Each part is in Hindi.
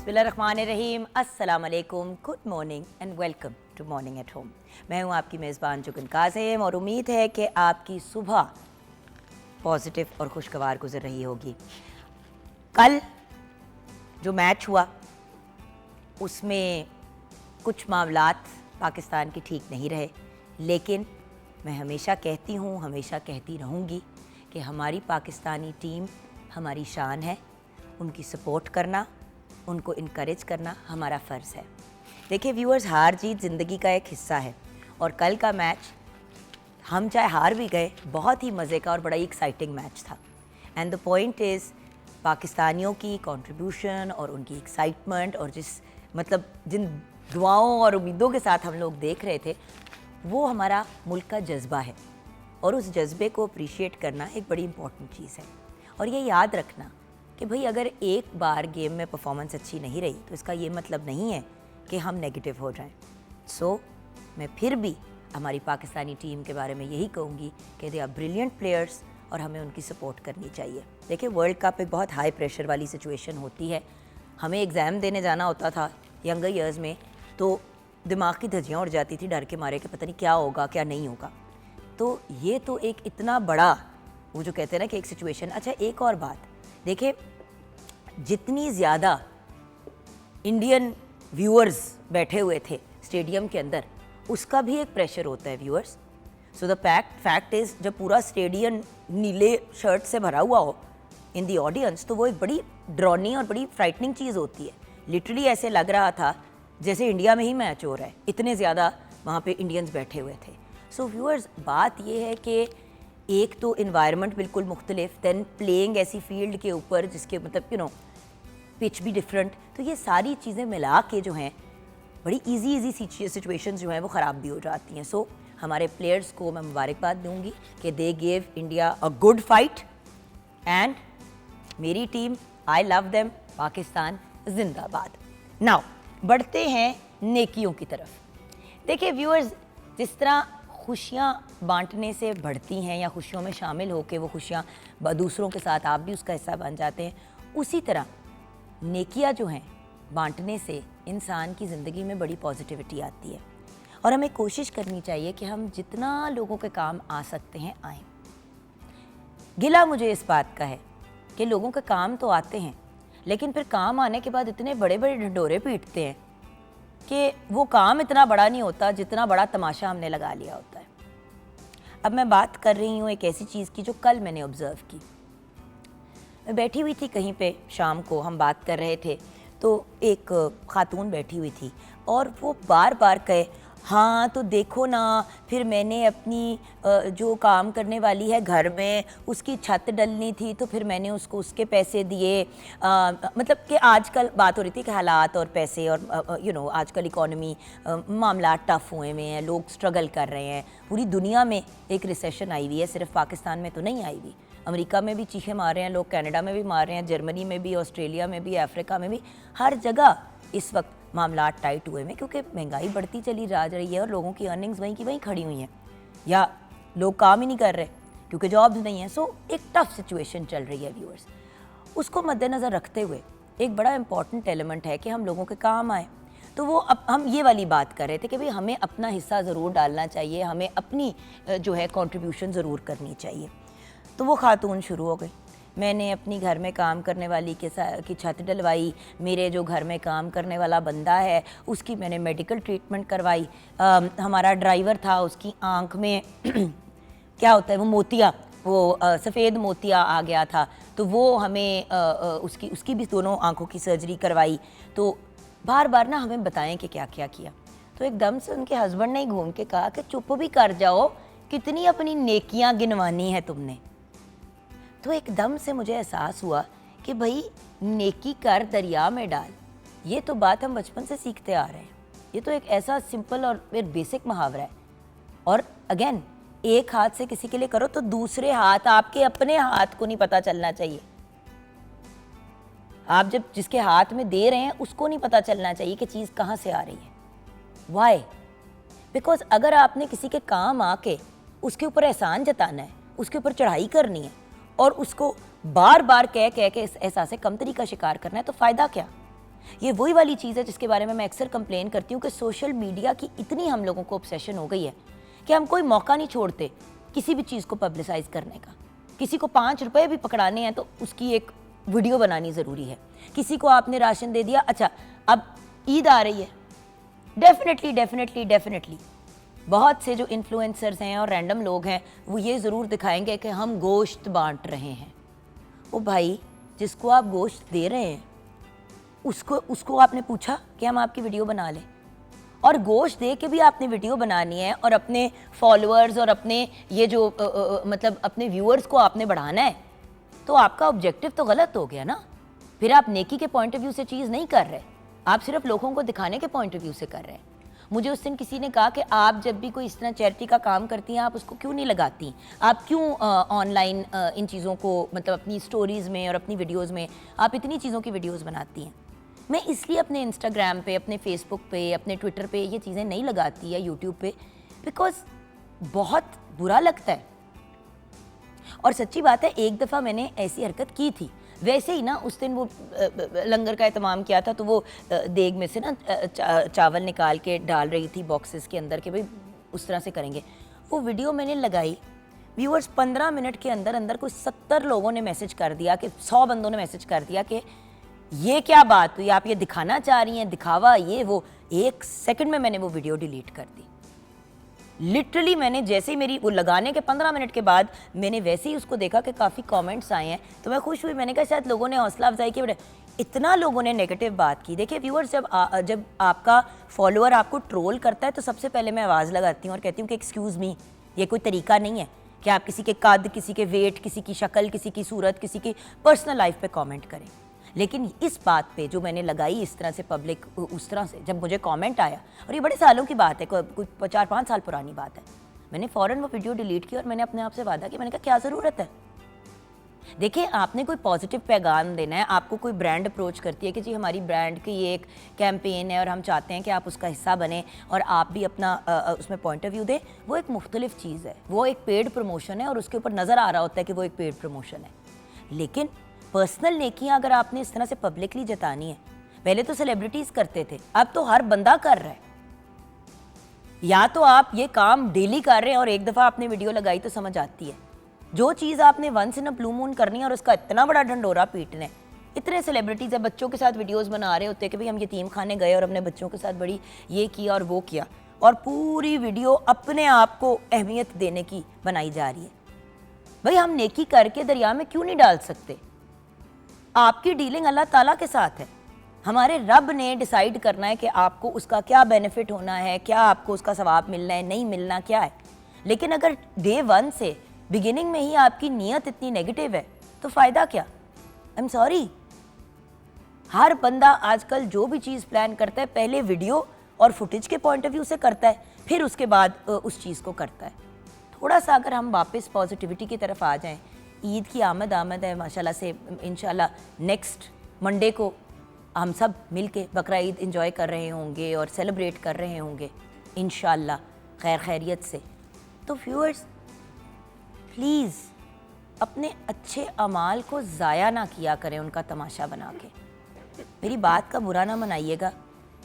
बिस्मिल्लाहिर्रहमानिर्रहीम, अस्सलाम वालेकुम, good morning and welcome to morning at home. मैं हूँ आपकी मेज़बान जुगन कासिम और उम्मीद है कि आपकी सुबह पॉजिटिव और खुशगवार गुजर रही होगी। कल जो मैच हुआ उसमें कुछ मामलात पाकिस्तान के ठीक नहीं रहे, लेकिन मैं हमेशा कहती हूँ, हमेशा कहती रहूँगी कि हमारी पाकिस्तानी टीम हमारी शान है। उनकी सपोर्ट करना, उनको इनकरेज करना हमारा फ़र्ज़ है। देखिए व्यूअर्स, हार जीत ज़िंदगी का एक हिस्सा है और कल का मैच हम चाहे हार भी गए, बहुत ही मज़े का और बड़ा ही एक्साइटिंग मैच था। एंड द पॉइंट इज़, पाकिस्तानियों की कंट्रीब्यूशन और उनकी एक्साइटमेंट और जिन दुआओं और उम्मीदों के साथ हम लोग देख रहे थे, वो हमारा मुल्क का जज्बा है और उस जज्बे को अप्रिशिएट करना एक बड़ी इंपॉर्टेंट चीज़ है। और ये याद रखना कि भाई अगर एक बार गेम में परफॉर्मेंस अच्छी नहीं रही तो इसका ये मतलब नहीं है कि हम नेगेटिव हो जाएं। मैं फिर भी हमारी पाकिस्तानी टीम के बारे में यही कहूँगी कि दे आर ब्रिलियंट प्लेयर्स और हमें उनकी सपोर्ट करनी चाहिए। देखिए वर्ल्ड कप एक बहुत हाई प्रेशर वाली सिचुएशन होती है। हमें एग्ज़ाम देने जाना होता था यंगर ईयर्स में, तो दिमाग की धज्जियाँ उड़ जाती थी डर के मारे कि पता नहीं क्या होगा क्या नहीं होगा। तो ये तो एक इतना बड़ा, वो जो कहते हैं ना कि एक सिचुएशन। अच्छा, एक और बात देखिए, जितनी ज़्यादा इंडियन व्यूअर्स बैठे हुए थे स्टेडियम के अंदर, उसका भी एक प्रेशर होता है viewers. So the fact is, जब पूरा स्टेडियम नीले शर्ट से भरा हुआ हो इन दी ऑडियंस, तो वो एक बड़ी ड्रॉनी और बड़ी फ्राइटनिंग चीज़ होती है। लिटरली ऐसे लग रहा था जैसे इंडिया में ही मैच हो रहा है, इतने ज़्यादा वहाँ पे इंडियंस बैठे हुए थे। सो व्यूअर्स, बात ये है कि एक तो इन्वायरमेंट बिल्कुल मुख्तलिफ, दैन प्लेइंग ऐसी फील्ड के ऊपर जिसके पिच भी डिफरेंट, तो ये सारी चीज़ें मिला के जो हैं बड़ी इजी सिचुएशंस जो हैं वो ख़राब भी हो जाती हैं। सो हमारे प्लेयर्स को मैं मुबारकबाद दूंगी कि they gave India a good fight and मेरी team, I love them, Pakistan जिंदाबाद। नाउ बढ़ते हैं नेकियों की तरफ। देखिए व्यूअर्स, जिस तरह खुशियाँ बांटने से बढ़ती हैं या खुशियों में शामिल होकर वो खुशियाँ दूसरों के साथ आप भी उसका हिस्सा बन जाते हैं, उसी तरह नेकियां जो हैं बांटने से इंसान की ज़िंदगी में बड़ी पॉजिटिविटी आती है। और हमें कोशिश करनी चाहिए कि हम जितना लोगों के काम आ सकते हैं आएँ। गिला मुझे इस बात का है कि लोगों के काम तो आते हैं, लेकिन फिर काम आने के बाद इतने बड़े बड़े ढिंढोरे पीटते हैं कि वो काम इतना बड़ा नहीं होता जितना बड़ा तमाशा हमने लगा लिया होता है। अब मैं बात कर रही हूँ एक ऐसी चीज़ की जो कल मैंने ऑब्ज़र्व की। मैं बैठी हुई थी कहीं पे, शाम को हम बात कर रहे थे, तो एक खातून बैठी हुई थी और वो बार बार कहे, हाँ तो देखो ना, फिर मैंने अपनी जो काम करने वाली है घर में, उसकी छत डलनी थी तो फिर मैंने उसको उसके पैसे दिए। मतलब कि आजकल बात हो रही थी कि हालात और पैसे और आजकल इकॉनमी मामला टफ़ हुए हुए हैं, लोग स्ट्रगल कर रहे हैं। पूरी दुनिया में एक रिसेशन आई हुई है, सिर्फ पाकिस्तान में तो नहीं आई हुई। अमेरिका में भी चीखे मार रहे हैं लोग, कनाडा में भी मार रहे हैं, जर्मनी में भी, ऑस्ट्रेलिया में भी, अफ्रीका में भी, हर जगह इस वक्त मामला टाइट हुए में, क्योंकि महंगाई बढ़ती चली जा रही है और लोगों की अर्निंग्स वहीं की वहीं खड़ी हुई हैं, या लोग काम ही नहीं कर रहे क्योंकि जॉब्स नहीं है। सो एक टफ सिचुएशन चल रही है व्यूअर्स। उसको मद्देनज़र रखते हुए एक बड़ा इंपॉर्टेंट एलिमेंट है कि हम लोगों के काम आए। तो वो अब हम ये वाली बात कर रहे थे कि भाई हमें अपना हिस्सा ज़रूर डालना चाहिए, हमें अपनी जो है कंट्रीब्यूशन ज़रूर करनी चाहिए। तो वो खातून शुरू हो गई, मैंने अपनी घर में काम करने वाली की छत डलवाई, मेरे जो घर में काम करने वाला बंदा है उसकी मैंने मेडिकल ट्रीटमेंट करवाई, हमारा ड्राइवर था उसकी आँख में क्या होता है वो मोतिया, वो सफ़ेद मोतिया आ गया था, तो वो हमें उसकी भी दोनों आँखों की सर्जरी करवाई। तो बार बार ना हमें बताएं कि क्या क्या किया। तो एकदम से उनके हस्बैंड ने घूम के कहा कि चुप भी कर जाओ, कितनी अपनी नेकियां गिनवानी है तुमने। तो एकदम से मुझे एहसास हुआ कि भाई नेकी कर दरिया में डाल, ये तो बात हम बचपन से सीखते आ रहे हैं। ये तो एक ऐसा सिंपल और बेसिक मुहावरा है। और अगेन, एक हाथ से किसी के लिए करो तो दूसरे हाथ, आपके अपने हाथ को नहीं पता चलना चाहिए। आप जब जिसके हाथ में दे रहे हैं उसको नहीं पता चलना चाहिए कि चीज़ कहाँ से आ रही है। वाई? बिकॉज अगर आपने किसी के काम आके उसके ऊपर एहसान जताना है, उसके ऊपर चढ़ाई करनी है और उसको बार बार कह के एहसास कमतरी का शिकार करना है, तो फ़ायदा क्या? ये वही वाली चीज़ है जिसके बारे में मैं अक्सर कंप्लेन करती हूँ कि सोशल मीडिया की इतनी हम लोगों को ऑब्सेशन हो गई है कि हम कोई मौका नहीं छोड़ते किसी भी चीज़ को पब्लिसाइज करने का। किसी को 5 रुपए भी पकड़ाने हैं तो उसकी एक वीडियो बनानी ज़रूरी है। किसी को आपने राशन दे दिया, अच्छा अब ईद आ रही है, डेफिनेटली बहुत से जो इन्फ्लुएंसर्स हैं और रैंडम लोग हैं वो ये ज़रूर दिखाएंगे कि हम गोश्त बांट रहे हैं। ओ भाई, जिसको आप गोश्त दे रहे हैं उसको आपने पूछा कि हम आपकी वीडियो बना लें? और गोश्त दे के भी आपने वीडियो बनानी है और अपने फॉलोअर्स और अपने ये जो मतलब अपने व्यूअर्स को आपने बढ़ाना है, तो आपका ऑब्जेक्टिव तो गलत हो गया ना। फिर आप नेकी के पॉइंट ऑफ व्यू से चीज़ नहीं कर रहे, आप सिर्फ लोगों को दिखाने के पॉइंट ऑफ व्यू से कर रहे हैं। मुझे उस दिन किसी ने कहा कि आप जब भी कोई इस तरह चैरिटी का काम करती हैं आप उसको क्यों नहीं लगाती, आप क्यों ऑनलाइन इन चीज़ों को मतलब अपनी स्टोरीज़ में और अपनी वीडियोज़ में आप इतनी चीज़ों की वीडियोज़ बनाती हैं। मैं इसलिए अपने इंस्टाग्राम पे, अपने फेसबुक पे, अपने ट्विटर पे ये चीज़ें नहीं लगाती या यूट्यूब पे, बिकॉज बहुत बुरा लगता है। और सच्ची बात है, एक दफ़ा मैंने ऐसी हरकत की थी, वैसे ही ना उस दिन वो लंगर का एहतमाम किया था तो वो देग में से ना चावल निकाल के डाल रही थी बॉक्सेस के अंदर कि भाई उस तरह से करेंगे। वो वीडियो मैंने लगाई, व्यूअर्स 15 मिनट के अंदर अंदर कोई 70 लोगों ने मैसेज कर दिया कि 100 बंदों ने मैसेज कर दिया कि ये क्या बात हुई, आप ये दिखाना चाह रही हैं, दिखावा ये वो। 1 सेकंड में मैंने वो वीडियो डिलीट कर दी। लिटरली मैंने जैसे ही मेरी वो लगाने के 15 मिनट के बाद मैंने वैसे ही उसको देखा कि काफ़ी कमेंट्स आए हैं तो मैं खुश हुई। मैंने कहा शायद लोगों ने हौसला अफजाई की, बड़े इतना लोगों ने नेगेटिव बात की। देखिए व्यूअर्स, जब आपका फॉलोअर आपको ट्रोल करता है तो सबसे पहले मैं आवाज़ लगाती हूँ और कहती हूँ कि एक्सक्यूज़ मी, ये कोई तरीका नहीं है कि आप किसी के कद, किसी के वेट, किसी की शक्ल, किसी की सूरत, किसी की पर्सनल लाइफ पे कमेंट करें। लेकिन इस बात पे जो मैंने लगाई इस तरह से पब्लिक, उस तरह से जब मुझे कमेंट आया, और ये बड़े सालों की बात है, कोई 4-5 साल पुरानी बात है, मैंने फ़ौरन वो वीडियो डिलीट की और मैंने अपने आप से वादा किया, मैंने कहा क्या ज़रूरत है। देखिए, आपने कोई पॉजिटिव पैगाम देना है, आपको कोई ब्रांड अप्रोच करती है कि जी हमारी ब्रांड की ये एक कैंपेन है और हम चाहते हैं कि आप उसका हिस्सा बने और आप भी अपना उसमें पॉइंट ऑफ व्यू दें, वो एक मुख्तलिफ चीज़ है, वो एक पेड प्रमोशन है और उसके ऊपर नज़र आ रहा होता है कि वो एक पेड प्रमोशन है। लेकिन पर्सनल नेकियां अगर आपने इस तरह से पब्लिकली जतानी है, पहले तो सेलिब्रिटीज़ करते थे, अब तो हर बंदा कर रहा है। या तो आप ये काम डेली कर रहे हैं और एक दफ़ा आपने वीडियो लगाई तो समझ आती है। जो चीज़ आपने once in a blue moon करनी है और उसका इतना बड़ा ढंडोरा पीटना है। इतने सेलिब्रिटीज़ है, बच्चों के साथ वीडियोस बना रहे होते हैं कि भाई हम यतीम खाने गए और अपने बच्चों के साथ बड़ी ये किया और वो किया, और पूरी वीडियो अपने आप को अहमियत देने की बनाई जा रही है। भाई हम नेकी करके दरिया में क्यों नहीं डाल सकते? आपकी डीलिंग अल्लाह ताला के साथ है। हमारे रब ने डिसाइड करना है कि आपको उसका क्या बेनिफिट होना है, क्या आपको उसका सवाब मिलना है, नहीं मिलना क्या है। लेकिन अगर डे 1 से बिगिनिंग में ही आपकी नीयत इतनी नेगेटिव है तो फ़ायदा क्या? I am sorry. हर बंदा आजकल जो भी चीज़ प्लान करता है पहले वीडियो और फुटेज के पॉइंट ऑफ व्यू से करता है, फिर उसके बाद उस चीज़ को करता है। थोड़ा सा अगर हम वापस पॉजिटिविटी की तरफ आ जाएं, ईद की आमद है माशाल्लाह से, इंशाल्लाह नेक्स्ट मंडे को हम सब मिल के बकरा ईद इंजॉय कर रहे होंगे और सेलिब्रेट कर रहे होंगे इंशाल्लाह खैर खैरियत से। तो व्यूअर्स प्लीज़ अपने अच्छे अमाल को ज़ाया ना किया करें उनका तमाशा बना के। मेरी बात का बुरा ना मनाइएगा,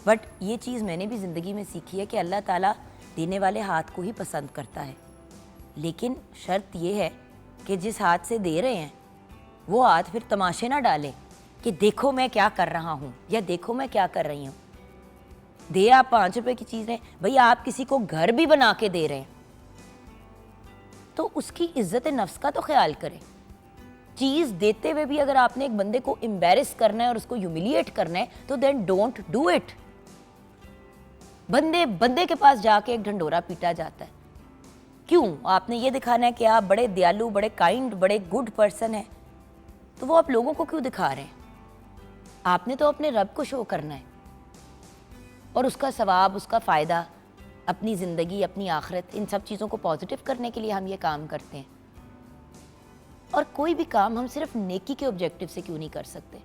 बट ये चीज़ मैंने भी ज़िंदगी में सीखी है कि अल्लाह ताला देने वाले हाथ को ही पसंद करता है। लेकिन शर्त यह है कि जिस हाथ से दे रहे हैं वो हाथ फिर तमाशे ना डालें कि देखो मैं क्या कर रहा हूँ या देखो मैं क्या कर रही हूँ। दे आप 5 रुपए की चीज़ है, भाई आप किसी को घर भी बना के दे रहे हैं तो उसकी इज्जत नफ्स का तो ख्याल करें। चीज़ देते हुए भी अगर आपने एक बंदे को एम्बैरेस करना है और उसको ह्यूमिलिएट करना है तो देन डोंट डू इट। बंदे के पास जाके एक ढंडोरा पीटा जाता है। क्यों? आपने ये दिखाना है कि आप बड़े दयालु, बड़े काइंड, बड़े गुड पर्सन हैं, तो वो आप लोगों को क्यों दिखा रहे हैं? आपने तो अपने रब को शो करना है और उसका सवाब, उसका फ़ायदा, अपनी ज़िंदगी, अपनी आखिरत, इन सब चीज़ों को पॉजिटिव करने के लिए हम ये काम करते हैं। और कोई भी काम हम सिर्फ नेकी के ऑब्जेक्टिव से क्यों नहीं कर सकते?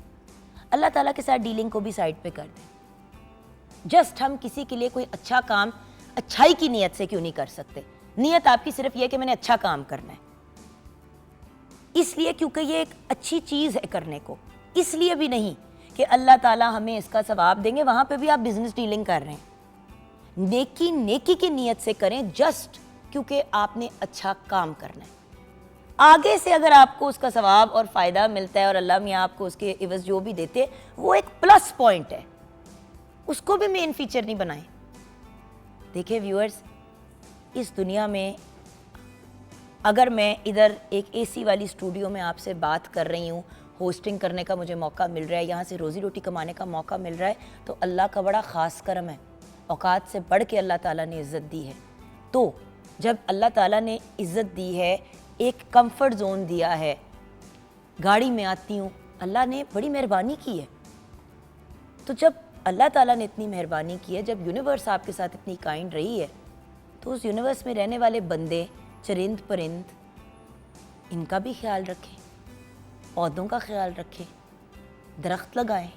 अल्लाह ताला के साथ डीलिंग को भी साइड पे कर दें। जस्ट हम किसी के लिए कोई अच्छा काम अच्छाई की नीयत से क्यों नहीं कर सकते? नीयत आपकी सिर्फ ये कि मैंने अच्छा काम करना है, इसलिए क्योंकि ये एक अच्छी चीज़ है करने को, इसलिए भी नहीं कि अल्लाह ताला हमें इसका सवाब देंगे, वहाँ पे भी आप बिजनेस डीलिंग कर रहे हैं। नेकी की नीयत से करें, जस्ट क्योंकि आपने अच्छा काम करना है। आगे से अगर आपको उसका सवाब और फ़ायदा मिलता है और अल्लाह मियाँ आपको उसके इवज़ जो भी देते हैं, वो एक प्लस पॉइंट है, उसको भी मेन फीचर नहीं बनाएं। देखिए व्यूअर्स, इस दुनिया में अगर मैं इधर एक एसी वाली स्टूडियो में आपसे बात कर रही हूँ, होस्टिंग करने का मुझे मौका मिल रहा है, यहाँ से रोज़ी रोटी कमाने का मौका मिल रहा है, तो अल्लाह का बड़ा ख़ास करम है। औकात से बढ़ के अल्लाह ताला ने इज़्ज़त दी है। तो जब अल्लाह ताला ने इज़्ज़त दी है, एक कंफर्ट जोन दिया है, गाड़ी में आती हूँ, अल्लाह ने बड़ी मेहरबानी की है। तो जब अल्लाह ताला ने इतनी मेहरबानी की है, जब यूनिवर्स आपके साथ इतनी काइंड रही है, तो उस यूनिवर्स में रहने वाले बंदे, चरिंद परिंद, इनका भी ख्याल रखें, पौधों का ख्याल रखें, दरख्त लगाएं।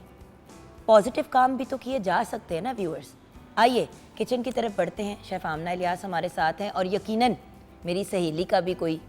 पॉजिटिव काम भी तो किए जा सकते हैं ना व्यूअर्स। आइए किचन की तरफ बढ़ते हैं। शेफ़ आमना इलियास हमारे साथ हैं और यकीनन मेरी सहेली का भी कोई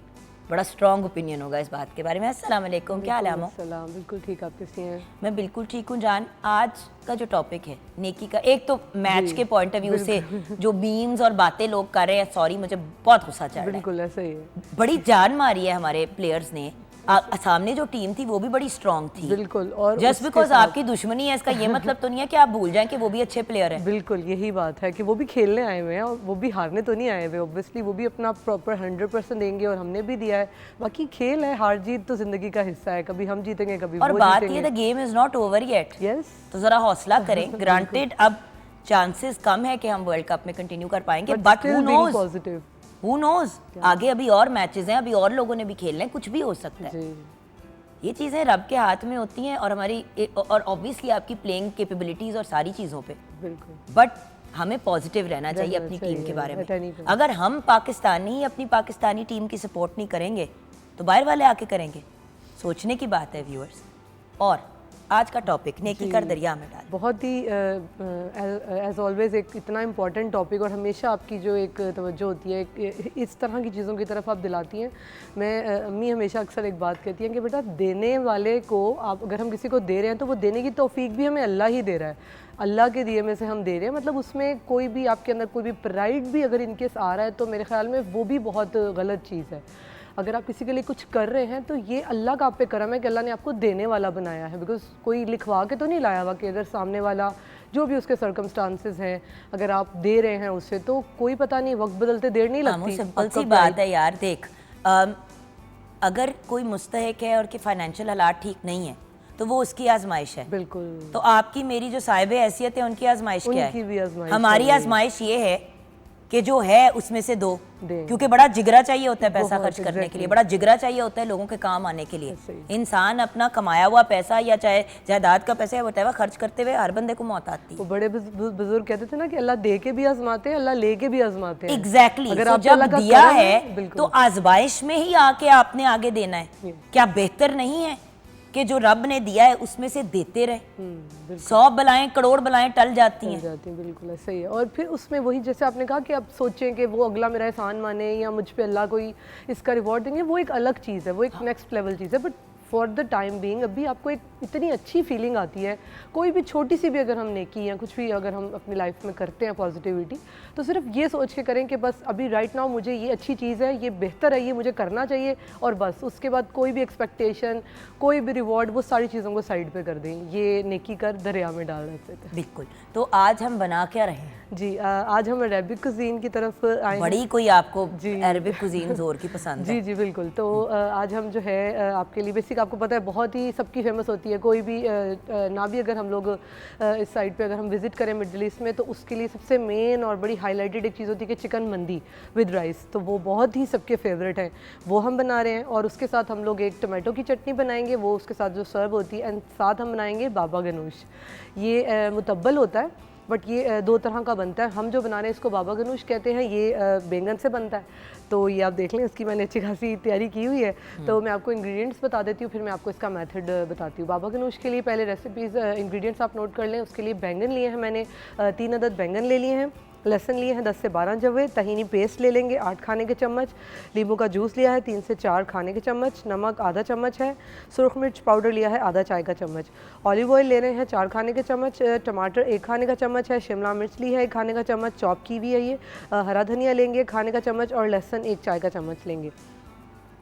बड़ा स्ट्रॉन्ग ओपिनियन होगा इस बात के बारे में। अस्सलाम वालेकुम, क्या हाल है आमो? सलाम, बिल्कुल ठीक, आप कैसी हैं? मैं बिल्कुल ठीक हूँ जान। आज का जो टॉपिक है नेकी का, एक तो मैच के पॉइंट ऑफ व्यू से जो मीम्स और बातें लोग कर रहे हैं, सॉरी मुझे बहुत गुस्सा चढ़ रहा है। बिल्कुल ऐसा ही है, बड़ी जान मारी है हमारे प्लेयर्स ने। सामने जो टीम थी वो भी बड़ी स्ट्रांग थी। बिल्कुल। और जस्ट बिकॉज आपकी दुश्मनी है इसका ये मतलब तो नहीं है कि आप भूल जाएं कि वो भी अच्छे प्लेयर हैं। बिल्कुल यही बात है कि वो भी खेलने आए हुए हैं और वो भी हारने तो नहीं आए हुए। ऑब्वियसली वो भी अपना प्रॉपर 100% देंगे और हमने भी दिया है। बाकी खेल है, हार जीत तो जिंदगी का हिस्सा है, कभी हम जीतेंगे कभी और वो बात जीतेंगे। ये, the game is not over yet. Yes, तो जरा हौसला करें। ग्रांटेड अब चांसेस कम है कि हम वर्ल्ड कप में कंटिन्यू कर पाएंगे, but who knows, positive, who knows, आगे अभी और मैचेस हैं, अभी और लोगों ने भी खेलना है, कुछ भी हो सकता है। जी ये चीज़ें रब के हाथ में होती हैं और हमारी और ऑब्वियसली आपकी प्लेइंग कैपेबिलिटीज़ और सारी चीज़ों पे, बिल्कुल। बट हमें पॉजिटिव रहना चाहिए अपनी टीम के बारे में। अगर हम पाकिस्तानी ही अपनी पाकिस्तानी टीम की सपोर्ट नहीं करेंगे तो बाहर वाले आके करेंगे। सोचने की बात है व्यूअर्स। और आज का टॉपिक नेकी कर दरिया में डाल, बहुत ही एज ऑलवेज एक इतना इम्पॉर्टेंट टॉपिक और हमेशा आपकी जो एक तवज्जो होती है इस तरह की चीज़ों की तरफ आप दिलाती हैं। मैं अम्मी हमेशा अक्सर एक बात कहती हैं कि बेटा देने वाले को आप, अगर हम किसी को दे रहे हैं तो वो देने की तौफीक भी हमें अल्लाह ही दे रहा है। अल्लाह के दिए में से हम दे रहे हैं, मतलब उसमें कोई भी आपके अंदर कोई भी प्राइड भी अगर इनकेस आ रहा है तो मेरे ख्याल में वो भी बहुत गलत चीज़ है। अगर आप किसी के लिए कुछ कर रहे हैं तो ये अल्लाह का आप पे करम है कि अल्लाह ने आपको देने वाला बनाया है। बिकॉज कोई लिखवा के तो नहीं लाया हुआ कि अगर सामने वाला जो भी उसके सर्कमस्टांसेस हैं, अगर आप दे रहे हैं उससे, तो कोई पता नहीं, वक्त बदलते देर नहीं लगती। सिंपल सी बात है यार। देख, अगर कोई मुस्तहिक है और कि फाइनेंशियल हालात ठीक नहीं है तो वो उसकी आजमाइश है। बिल्कुल। तो आपकी मेरी जो साहिब हैसियत है उनकी आजमाइश क्या है? उनकी भी आजमाइश, हमारी आजमाइश ये है कि जो है उसमें से दो, क्योंकि बड़ा जिगरा चाहिए होता है पैसा खर्च करने के लिए, बड़ा जिगरा चाहिए होता है लोगों के काम आने के लिए। इंसान अपना कमाया हुआ पैसा या चाहे जायदाद का पैसा है वो खर्च करते हुए हर बंदे को मौत आती है। वो बड़े बुजुर्ग कहते थे ना कि अल्लाह दे के भी आजमाते हैं, अल्लाह ले के भी आजमाते हैं। एग्जैक्टली। अगर तो जब दिया है तो आजमाइश में ही आके आपने आगे देना है। क्या बेहतर नहीं है कि जो रब ने दिया है उसमें से देते रहे? 100 बलाएं करोड़ बलाएं टल जाती हैं। बिल्कुल ऐसा ही है। और फिर उसमें वही जैसे आपने कहा कि आप सोचें कि वो अगला मेरा एहसान माने या मुझ पे अल्लाह कोई इसका रिवॉर्ड देंगे, वो एक अलग चीज़ है, वो एक नेक्स्ट लेवल चीज़ है। But for the time being अभी आपको एक इतनी अच्छी फीलिंग आती है, कोई भी छोटी सी भी अगर हम नेकी या कुछ भी अगर हम अपनी लाइफ में करते हैं पॉजिटिविटी, तो सिर्फ ये सोच के करें कि बस अभी राइट नाउ मुझे ये अच्छी चीज़ है, ये बेहतर है, ये मुझे करना चाहिए, और बस उसके बाद कोई भी एक्सपेक्टेशन, कोई भी रिवॉर्ड, वो सारी चीज़ों को साइड पे कर दें। ये नेकी कर दरिया में डाल देते थे। बिल्कुल। तो आज हम बना क्या रहे हैं? जी आज हम अरेबिक कुजीन की तरफ आए। बड़ी कोई आपको अरेबिक कुजीन जोर की पसंद है? जी जी बिल्कुल। तो आज हम जो है आपके लिए बेसिक, आपको पता है बहुत ही सबकी फेमस होती है, कोई भी ना भी अगर हम लोग इस साइड पे अगर हम विज़िट करें मिडल ईस्ट में, तो उसके लिए सबसे मेन और बड़ी हाईलाइटेड एक चीज़ होती है कि चिकन मंदी विद राइस। तो वो बहुत ही सबके फेवरेट है, वो हम बना रहे हैं। और उसके साथ हम लोग एक टमाटो की चटनी बनाएंगे, वो उसके साथ जो सर्व होती है, एंड साथ हम बनाएंगे बाबा गनूश। ये मुतब्बल होता है, बट ये 2 तरह का बनता है। हम जो बना रहे हैं इसको बाबा गनूश कहते हैं। ये बैंगन से बनता है। तो ये आप देख लें, इसकी मैंने अच्छी खासी तैयारी की हुई है। तो मैं आपको इंग्रेडिएंट्स बता देती हूँ, फिर मैं आपको इसका मेथड बताती हूँ। बाबा गनूश के लिए पहले रेसिपीज़ इंग्रेडिएंट्स आप नोट कर लें। उसके लिए बैंगन लिए हैं मैंने, 3 अदद बैंगन ले लिए हैं। लहसुन लिए हैं 10 से 12 जवे, तहीनी पेस्ट ले लेंगे 8 खाने के चम्मच, नींबू का जूस लिया है 3 से 4 खाने के चम्मच, नमक आधा चम्मच है, सुरख मिर्च पाउडर लिया है आधा चाय का चम्मच, ऑलिव ऑयल ले रहे हैं 4 खाने के चम्मच, टमाटर 1 खाने का चम्मच है, शिमला मिर्च ली है 1 खाने का चम्मच, चॉप की हुई है ये, हरा धनिया लेंगे 1 खाने का चम्मच और लहसुन 1 चाय का चम्मच लेंगे।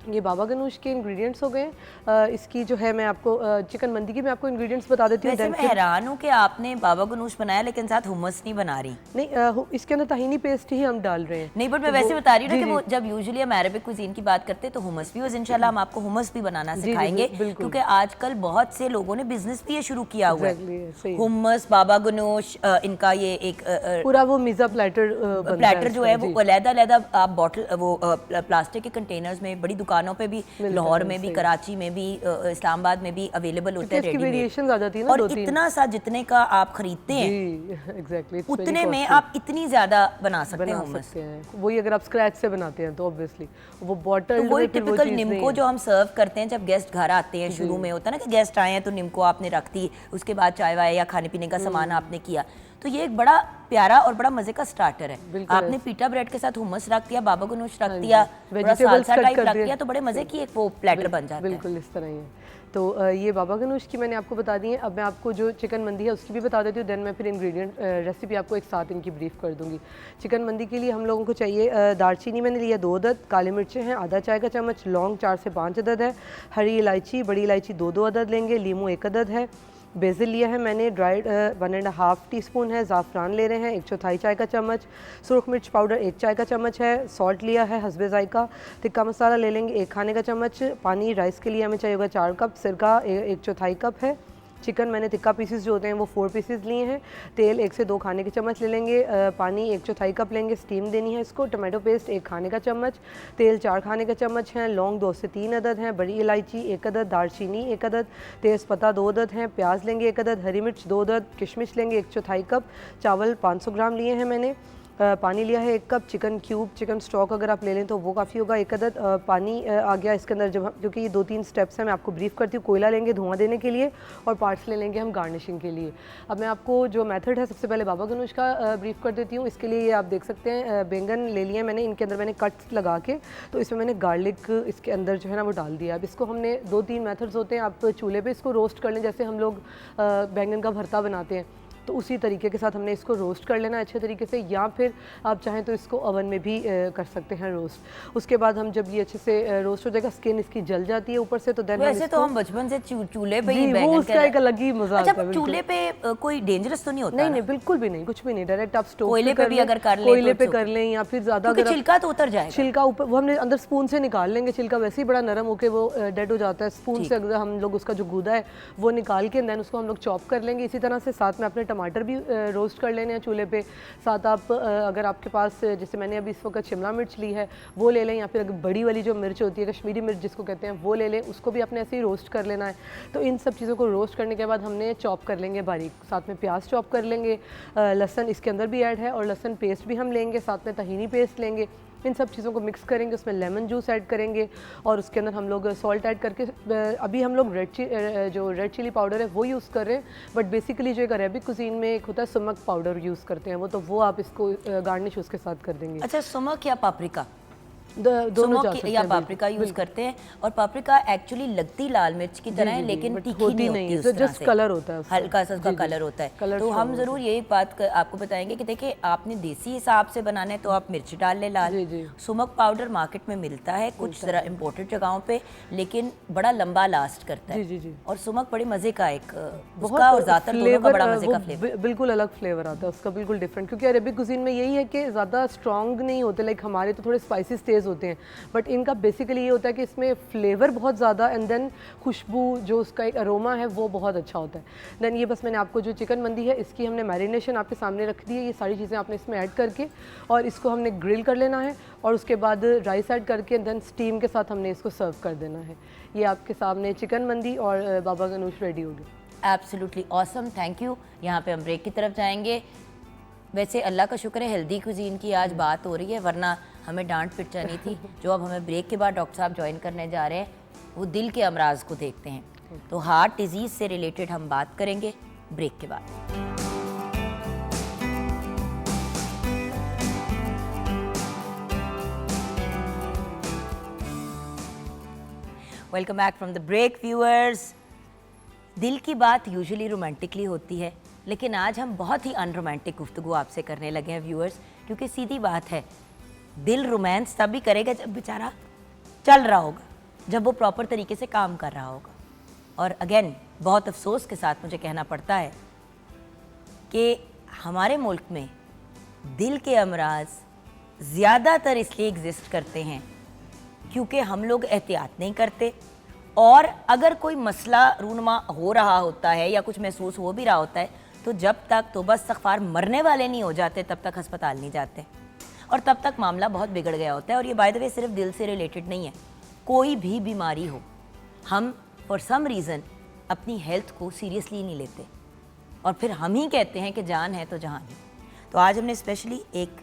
ये बाबा गनूश के इंग्रेडिएंट्स हो गए। इसकी जो है मैं आपको चिकन मंदी की मैं आपको इंग्रेडिएंट्स बता देती हूँ। वैसे मैं हैरान हूँ कि आपने बाबा गनूश बनाया लेकिन साथ हुमस नहीं बना रही। नहीं, इसके अंदर तहीनी पेस्ट ही हम डाल रहे हैं। नहीं, बट मैं वैसे बता रही हूँ ना कि वो जब यूजुअली हम अरेबिक कुजीन की बात करते हैं तो हुमस भी, और इंशाल्लाह हम आपको हुमस भी बनाना सिखाएंगे, क्योंकि आजकल बहुत से लोगों ने बिजनेस भी ये शुरू किया हुआ है। हुमस, बाबा गनूश, इनका ये एक पूरा वो मिज़ा प्लेटर जो है वो अलग-अलग आप बॉटल वो प्लास्टिक के कंटेनर्स में बड़ी दुकानों पे भी, लाहौर में भी, कराची में भी, इस्लामाबाद में भी अवेलेबल होते हैं रेडीमेड आ जाती है ना, और इतना सा जितने का आप खरीदते हैं उतने में आप इतनी ज्यादा बना सकते हैं। वही अगर आप स्क्रैच से बनाते हैं तो ऑब्वियसली वो बॉटल, तो वही टिपिकल निम्को जो हम सर्व करते हैं जब गेस्ट घर आते हैं, शुरू में होता है ना कि गेस्ट आए हैं तो निम्को आपने रख दी, उसके बाद चाय वाय या खाने पीने का सामान आपने किया, तो ये एक बड़ा प्यारा और बड़ा मजे का स्टार्टर है। आपने पीटा ब्रेड के साथ हुमस रख दिया, बाबा गनूश रख दिया, थोड़ा सालसा टाइप रख दिया, तो बड़े मजे की एक वो प्लेटर बन जाता है। बिल्कुल इस तरह ही है। तो ये बाबा गनूश की मैंने आपको बता दी है। अब मैं आपको जो चिकन मंदी है उसकी भी बता देती हूँ, देन मैं फिर इंग्रेडिएंट रेसिपी आपको एक साथ इनकी ब्रीफ कर दूंगी। चिकन मंदी के लिए हम लोगों को चाहिए दालचीनी मैंने लिया 2 अदद, काली मिर्चें हैं आधा चाय का चम्मच, लौंग 4 से 5 अदद है, हरी इलायची बड़ी इलायची 2 अदद लेंगे, लीमू 1 अदद है, बेसिल लिया है मैंने ड्राइड 1.5 टीस्पून है, ज़ाफ़रान ले रहे हैं 1/4 चाय का चम्मच, सुरख मिर्च पाउडर 1 चाय का चम्मच है, सॉल्ट लिया है हस्बे ज़ायका, टिक्का मसाला ले लेंगे 1 खाने का चम्मच, पानी राइस के लिए हमें चाहिए होगा 4 कप, सिरका 1/4 कप है, चिकन मैंने टिक्का पीसेस जो होते हैं वो 4 पीसेस लिए हैं, तेल 1 से 2 खाने के चम्मच ले लेंगे, पानी 1/4 कप लेंगे, स्टीम देनी है इसको, टमाटो पेस्ट 1 खाने का चम्मच, तेल 4 खाने का चम्मच हैं, लौंग 2 से 3 अदद हैं, बड़ी इलायची 1 अदद, दालचीनी 1 अदद, तेज़पत्ता 2 अदद हैं, प्याज लेंगे 1 अदद, हरी मिर्च 2 अदद, किशमिश लेंगे 1/4 कप, चावल 500 ग्राम लिए हैं मैंने, पानी लिया है 1 cup, chicken cube, chicken stock अगर आप ले लें तो वो काफ़ी होगा 1 अदद, पानी आ गया इसके अंदर। जब क्योंकि ये 2-3 स्टेप्स हैं मैं आपको ब्रीफ करती हूँ। कोयला लेंगे धुआं देने के लिए और पार्ट्स ले लेंगे हम गार्निशिंग के लिए। अब मैं आपको जो मेथड है सबसे पहले बाबा गनूश का ब्रीफ कर देती हूँ। इसके लिए ये आप देख सकते हैं बैंगन ले लिए मैंने, इनके अंदर मैंने कट्स लगा के, तो इसमें मैंने गार्लिक इसके अंदर जो है ना वो डाल दिया। अब इसको हमने 2-3 मेथड्स होते हैं, आप चूल्हे पर इसको रोस्ट कर लें जैसे हम लोग बैंगन का भरता बनाते हैं, तो उसी तरीके के साथ हमने इसको रोस्ट कर लेना अच्छे तरीके से, या फिर आप चाहें तो इसको ओवन में भी कर सकते हैं रोस्ट। उसके बाद हम जब ये अच्छे से रोस्ट हो जाएगा, स्किन इसकी जल जाती है ऊपर से, तो देन वैसे तो हम बचपन से चूल्हे पे ही वो उसका एक अलग ही मजा आता है। चूल्हे पे कोई डेंजरस तो नहीं होता? नहीं, बिल्कुल भी नहीं, कुछ भी नहीं, डायरेक्ट आप स्टोव कोयले पे भी अगर कर लें, कोयले पे कर लें, या फिर ज़्यादा अगर छिलका तो उतर जाएगा, छिलका ऊपर वो हमने अंदर स्पून से निकाल लेंगे, छिलका वैसे ही बड़ा नरम होकर वो डेड हो जाता है, स्पून से अगर हम लोग उसका जो गूदा है वो निकाल के देन उसको हम लोग चॉप कर लेंगे। इसी तरह से साथ में अपने टमाटर भी रोस्ट कर लेने हैं चूल्हे पे। साथ आप अगर आपके पास जैसे मैंने अभी इस वक्त शिमला मिर्च ली है वो ले लें, या फिर अगर बड़ी वाली जो मिर्च होती है कश्मीरी मिर्च जिसको कहते हैं वो ले लें, उसको भी आपने ऐसे ही रोस्ट कर लेना है। तो इन सब चीज़ों को रोस्ट करने के बाद हमने चॉप कर लेंगे बारीक, साथ में प्याज चॉप कर लेंगे, लहसुन इसके अंदर भी ऐड है और लहसुन पेस्ट भी हम लेंगे, साथ में तहीनी पेस्ट लेंगे। इन सब चीज़ों को मिक्स करेंगे, उसमें लेमन जूस ऐड करेंगे और उसके अंदर हम लोग सॉल्ट ऐड करके, अभी हम लोग जो रेड चिली पाउडर है वो यूज़ कर रहे हैं, बट बेसिकली जो एक अरेबिक कुजीन में एक होता है सुमक पाउडर यूज़ करते हैं वो, तो वो आप इसको गार्निश उसके साथ कर देंगे। अच्छा, सुमक या पापरिका? दोनों या पापरिका यूज करते हैं, और पापरिका एक्चुअली लगती लाल मिर्च की तरह है लेकिन तीखी नहीं होती, उस तरह से कलर होता है, हल्का सा उसका कलर होता है। तो हम जरूर यही बात आपको बताएंगे कि देखिए आपने देसी हिसाब से बनाना है तो आप मिर्च डाल ले लाल। सुमक पाउडर मार्केट में मिलता है कुछ जरा इम्पोर्टेड जगहों पे, लेकिन बड़ा लंबा लास्ट करता है, और सुमक बड़े मजे का एक उसका और ज़्यादातर दोनों का बड़ा मजे का फ्लेवर, बिल्कुल अलग फ्लेवर आता है उसका, बिल्कुल डिफरेंट। क्योंकि अरेबिक कुजीन में यही है कि ज़्यादा स्ट्रॉन्ग नहीं होते, लाइक हमारे तो थोड़े स्पाइसी तेज होते हैं, बट इनका बेसिकली ये होता है कि इसमें फ्लेवर बहुत ज़्यादा एंड देन खुशबू जो उसका एक अरोमा है वो बहुत अच्छा होता है। देन ये बस मैंने आपको जो चिकन मंदी है इसकी हमने मैरिनेशन आपके सामने रख दी है, ये सारी चीज़ें आपने इसमें ऐड करके और इसको हमने ग्रिल कर लेना है और उसके बाद राइस ऐड करके देन स्टीम के साथ हमने इसको सर्व कर देना है। ये आपके सामने चिकन मंदी और बाबा गनूश रेडी हो गई। Absolutely awesome, thank you. यहाँ पे हम ब्रेक की तरफ जाएंगे। वैसे अल्लाह का शुक्र है हेल्दी कुजीन की आज बात हो रही है, वरना हमें डांट पिट जानी थी। जो अब हमें ब्रेक के बाद डॉक्टर साहब ज्वाइन करने जा रहे हैं वो दिल के अमराज को देखते हैं, तो हार्ट डिजीज़ से रिलेटेड हम बात करेंगे ब्रेक के बाद। Welcome back from the break viewers. दिल की बात यूजुअली रोमांटिकली होती है, लेकिन आज हम बहुत ही अनरोमांटिक गुफ्तगू आपसे करने लगे हैं व्यूअर्स, क्योंकि सीधी बात है, दिल रोमांस तभी करेगा जब बेचारा चल रहा होगा, जब वो प्रॉपर तरीके से काम कर रहा होगा। और अगेन बहुत अफसोस के साथ मुझे कहना पड़ता है कि हमारे मुल्क में दिल के अमराज ज़्यादातर इसलिए एग्जिस्ट करते हैं क्योंकि हम लोग एहतियात नहीं करते, और अगर कोई मसला रूनमा हो रहा होता है या कुछ महसूस हो भी रहा होता है तो जब तक तौबा इस्तग़फ़ार मरने वाले नहीं हो जाते तब तक अस्पताल नहीं जाते, और तब तक मामला बहुत बिगड़ गया होता है। और ये बाय द वे सिर्फ दिल से रिलेटेड नहीं है, कोई भी बीमारी हो, हम फॉर सम रीज़न अपनी हेल्थ को सीरियसली नहीं लेते और फिर हम ही कहते हैं कि जान है तो जहान है। तो आज हमने स्पेशली एक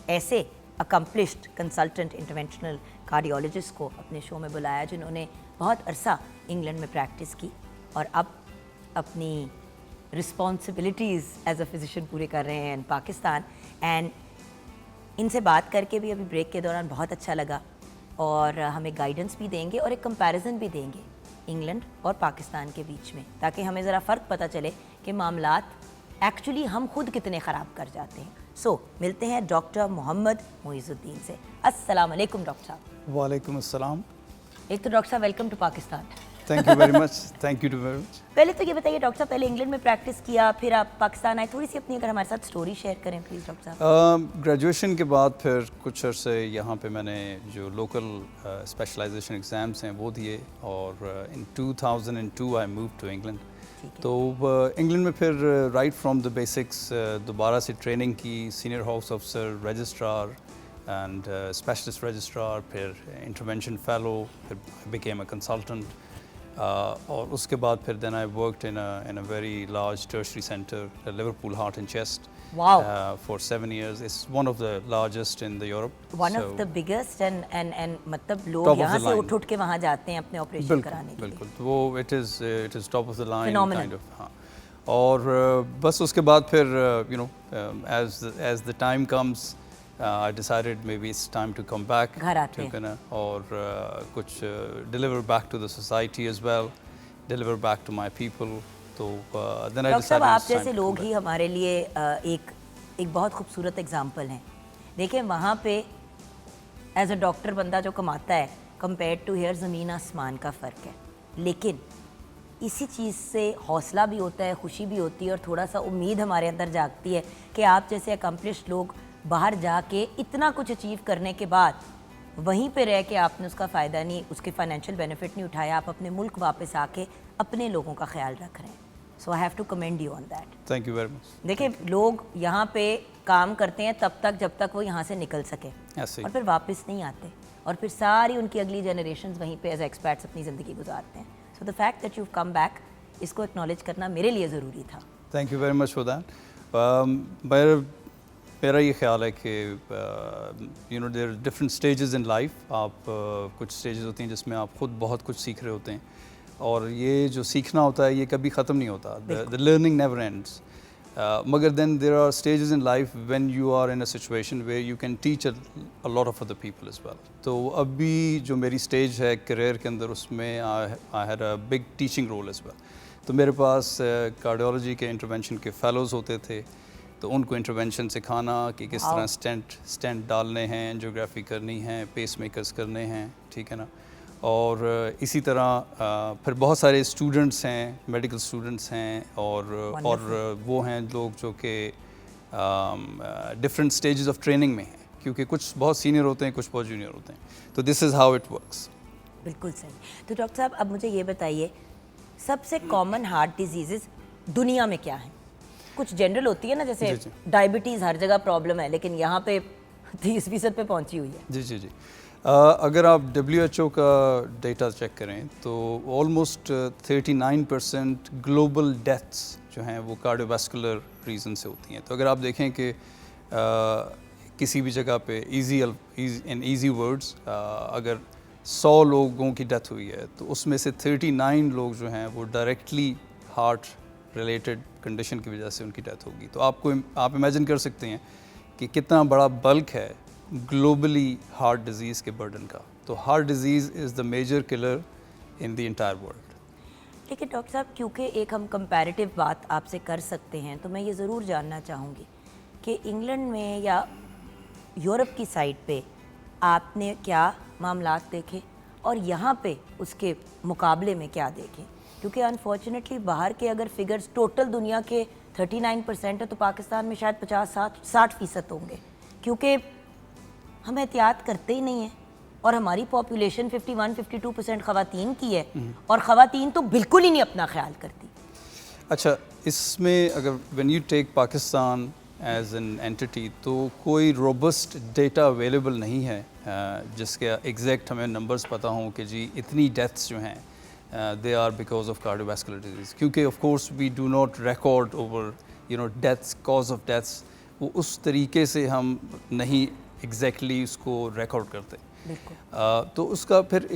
ऐसे अकम्पलिश्ड कंसल्टेंट इंटरवेंशनल कार्डियोलॉजिस्ट को अपने शो में बुलाया जिन्होंने बहुत अरसा इंग्लैंड में प्रैक्टिस की और अब अपनी रिस्पॉन्सिबिलिटीज़ एज अ फिजिशियन पूरे कर रहे हैं इन पाकिस्तान। एंड इनसे बात करके भी अभी ब्रेक के दौरान बहुत अच्छा लगा, और हमें गाइडेंस भी देंगे और एक कंपैरिजन भी देंगे इंग्लैंड और पाकिस्तान के बीच में, ताकि हमें ज़रा फ़र्क पता चले कि मामलात एक्चुअली हम खुद कितने ख़राब कर जाते हैं। सो मिलते हैं डॉक्टर मोहम्मद मुइज़ुद्दीन से। अस्सलाम वालेकुम डॉक्टर साहब। वालेकुम अस्सलाम। एक तो डॉक्टर साहब welcome to Pakistan. Thank you very much. Thank you very much. पहले तो ये बताइए डॉक्टर साहब, पहले इंग्लैंड में प्रैक्टिस किया, फिर आप पाकिस्तान आए, थोड़ी सी अपनी अगर हमारे साथ स्टोरी शेयर करें प्लीज़ डॉक्टर साहब। ग्रेजुएशन के बाद फिर कुछ अरसे यहाँ पे मैंने जो लोकल स्पेशलाइजेशन एग्ज़ाम्स हैं वो दिए, और इन 2002 आई मूव टू इंग्लैंड। तो इंग्लैंड में फिर राइट फ्रॉम द बेसिक्स दोबारा से ट्रेनिंग की, सीनियर हाउस अफसर, रजिस्ट्रार एंड स्पेशलिस्ट रजिस्ट्रार, फिर इंटरवेंशन फेलो, फिर बिकेम अ कंसल्टेंट, और उसके बाद फिर then I worked in a very large tertiary centre, Liverpool Heart and Chest, for 7 years. It's one of the largest in the Europe. One of the biggest and मतलब लोग यहाँ से उठ के वहाँ जाते हैं अपने ऑपरेशन कराने के लिए। बिल्कुल, तो वो it is top of the line Phenomenal. kind of, हाँ। और बस उसके बाद फिर as the time comes, I decided maybe it's time to come back घर आते हैं। ना, और कुछ deliver back to the society as well, deliver back to my people. तो then I डॉक्टर साहब, decided आप it's time जैसे to लोग come ही back. हमारे लिए एक बहुत खूबसूरत एग्जाम्पल हैं। देखिए वहाँ पे एज अ डॉक्टर बंदा जो कमाता है कंपेयर टू हेयर ज़मीन आसमान का फ़र्क है, लेकिन इसी चीज़ से हौसला भी होता है, खुशी भी होती है, और थोड़ा सा उम्मीद हमारे अंदर जागती है कि आप जैसे अकम्पलिश्ड लोग बाहर जाके इतना कुछ अचीव करने के बाद वहीं पे रह के आपने उसका फ़ायदा नहीं, उसके फाइनेंशियल बेनिफिट नहीं उठाया, आप अपने मुल्क वापस आके अपने लोगों का ख्याल रख रहे हैं। So I have to commend you on that. Thank you very much. देखिए लोग यहाँ पे काम करते हैं तब तक जब तक वो यहाँ से निकल सके, ऐसे ही। और फिर वापस नहीं आते, और फिर सारी उनकी अगली जनरेशन वहीं पे एज एक्सपर्ट्स अपनी ज़िंदगी गुजारते हैं। So the fact that you come back, इसको एक्नॉलेज करना मेरे लिए ज़रूरी था। Thank you very much for that. मेरा ये ख्याल है कि there different stages in life. आप कुछ स्टेजेस होती हैं जिसमें आप खुद बहुत कुछ सीख रहे होते हैं, और ये जो सीखना होता है ये कभी ख़त्म नहीं होता, द लर्निंग नेवर एंड्स। मगर then there are stages in life when you are in a situation where you can teach a lot of other people as well. तो अभी जो मेरी स्टेज है करियर के अंदर, उसमें I had a big teaching role as well. तो मेरे पास कार्डियोलॉजी के इंटरवेंशन के फेलोज़ होते थे, तो उनको इंटरवेंशन सिखाना कि किस तरह स्टेंट डालने हैं, एंजियोग्राफी करनी है, पेस मेकर्स करने हैं, ठीक है ना। और इसी तरह फिर बहुत सारे स्टूडेंट्स हैं, मेडिकल स्टूडेंट्स हैं, और वो हैं लोग जो कि डिफरेंट स्टेजेस ऑफ ट्रेनिंग में हैं, क्योंकि कुछ बहुत सीनियर होते हैं, कुछ बहुत जूनियर होते हैं। तो this is how it works. बिल्कुल सही। तो डॉक्टर साहब अब मुझे ये बताइए, सबसे कॉमन हार्ट डिजीज़ दुनिया में क्या है? कुछ जनरल होती है ना, जैसे डायबिटीज़ हर जगह प्रॉब्लम है, लेकिन यहाँ पे 30% पे पहुँची हुई है। जी जी जी। अगर आप WHO का डेटा चेक करें तो ऑलमोस्ट 39% ग्लोबल डेथ्स जो हैं वो कार्डियोवास्कुलर रीज़न से होती हैं। तो अगर आप देखें कि किसी भी जगह पे इन ईजी वर्ड्स अगर 100 लोगों की डेथ हुई है तो उसमें से 39 लोग जो हैं वो डायरेक्टली हार्ट रिलेटेड कंडीशन की वजह से उनकी डेथ होगी। तो आप इमेजिन कर सकते हैं कि कितना बड़ा बल्क है ग्लोबली हार्ट डिजीज़ के बर्डन का। तो heart disease is the major killer in the entire world. लेकिन डॉक्टर साहब क्योंकि एक हम कंपैरेटिव बात आपसे कर सकते हैं तो मैं ये ज़रूर जानना चाहूँगी कि इंग्लैंड में या यूरोप की साइड पे आपने क्या मामलात देखे और यहाँ पे उसके मुकाबले में क्या देखे, क्योंकि अनफॉर्चुनेटली बाहर के अगर फिगर्स टोटल दुनिया के 39% है तो पाकिस्तान में शायद 50-60% होंगे, क्योंकि हम एहतियात करते ही नहीं हैं और हमारी पॉपुलेशन 51-52% ख़वातीन की है और ख़वातीन तो बिल्कुल ही नहीं अपना ख्याल करती। अच्छा, इसमें अगर when you take Pakistan as an entity तो कोई रोबस्ट डेटा अवेलेबल नहीं है जिसके एग्जैक्ट हमें नंबर्स पता हों कि जी इतनी डेथ्स जो हैं they are because of cardiovascular disease, क्योंकि of course we do not record over deaths, cause of deaths, वो उस तरीके से हम नहीं एग्जैक्टली उसको रिकॉर्ड करते। तो उसका फिर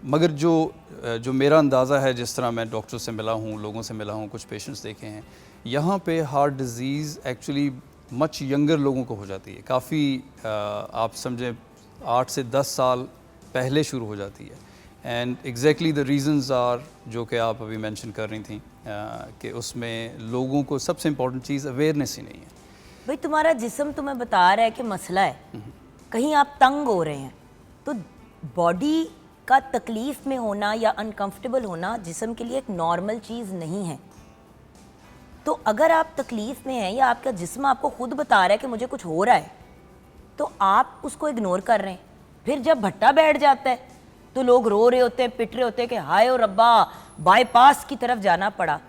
मगर जो मेरा अंदाज़ा है, जिस तरह मैं डॉक्टर से मिला हूँ, लोगों से मिला हूँ, कुछ पेशेंट्स देखे हैं, यहाँ पे heart disease actually much younger लोगों को हो जाती है, काफ़ी आप समझें 8 से 10 साल पहले शुरू हो जाती है। And exactly the reasons are जो कि आप अभी मेंशन कर रही थी कि उसमें लोगों को सबसे इम्पॉर्टेंट चीज़ अवेयरनेस ही नहीं है। भाई तुम्हारा जिस्म तुम्हें बता रहा है कि मसला है, कहीं आप तंग हो रहे हैं, तो बॉडी का तकलीफ़ में होना या अनकंफर्टेबल होना जिस्म के लिए एक नॉर्मल चीज़ नहीं है। तो अगर आप तकलीफ़ में हैं या आपका जिस्म आपको खुद बता रहा है कि मुझे कुछ हो रहा है, तो आप उसको इग्नोर कर रहे हैं। फिर जब भट्टा बैठ जाता है तो लोग रो रहे होते हैं, पिट रहे होते हैं कि हाय ओ रब्बा बाईपास की तरफ जाना पड़ा।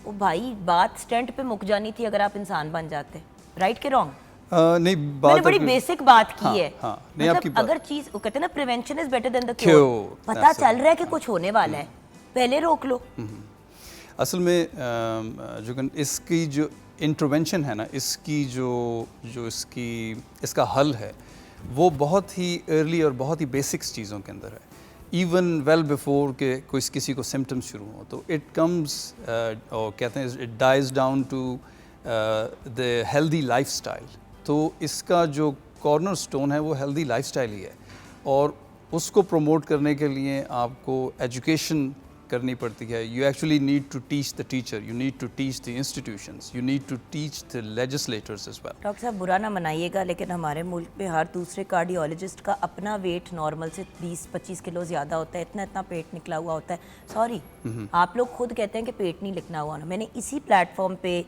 वो भाई बात स्टेंट पे मुक जानी थी अगर आप इंसान बन जाते। राइट के रॉन्ग? नहीं, बात मैंने बड़ी बेसिक बात की हाँ, है। हाँ, नहीं, आपकी मतलब बात। अगर चीज वो कहते हैं ना prevention is better than the cure, पता चल रहा है कि कुछ होने वाला है, पहले रोक लो। असल में जो इसकी जो इंटरवेंशन है ना, इसकी जो इसका हल है वो बहुत ही अर्ली और बहुत ही बेसिक्स चीज़ों के अंदर है। इवन वेल बिफोर के किसी को सिम्टम्स शुरू हो, तो इट कम्स और कहते हैं it dies down to the healthy lifestyle. तो इसका जो कॉर्नर स्टोन है वो हेल्दी लाइफस्टाइल ही है, और उसको प्रमोट करने के लिए आपको एजुकेशन करनी पड़ती है। You actually need to teach the teacher, you need to teach the institutions, you need to teach the legislators as well. Doctor साहब बुरा ना मनाइएगा, लेकिन हमारे मुल्क में हर दूसरे कार्डियोलॉजिस्ट का अपना वेट नॉर्मल से 20-25 किलो ज़्यादा होता है, इतना पेट निकला हुआ होता है। सॉरी, आप लोग खुद कहते हैं कि पेट नहीं लिखना हुआ ना। मैंने इसी प्लेटफॉर्म पे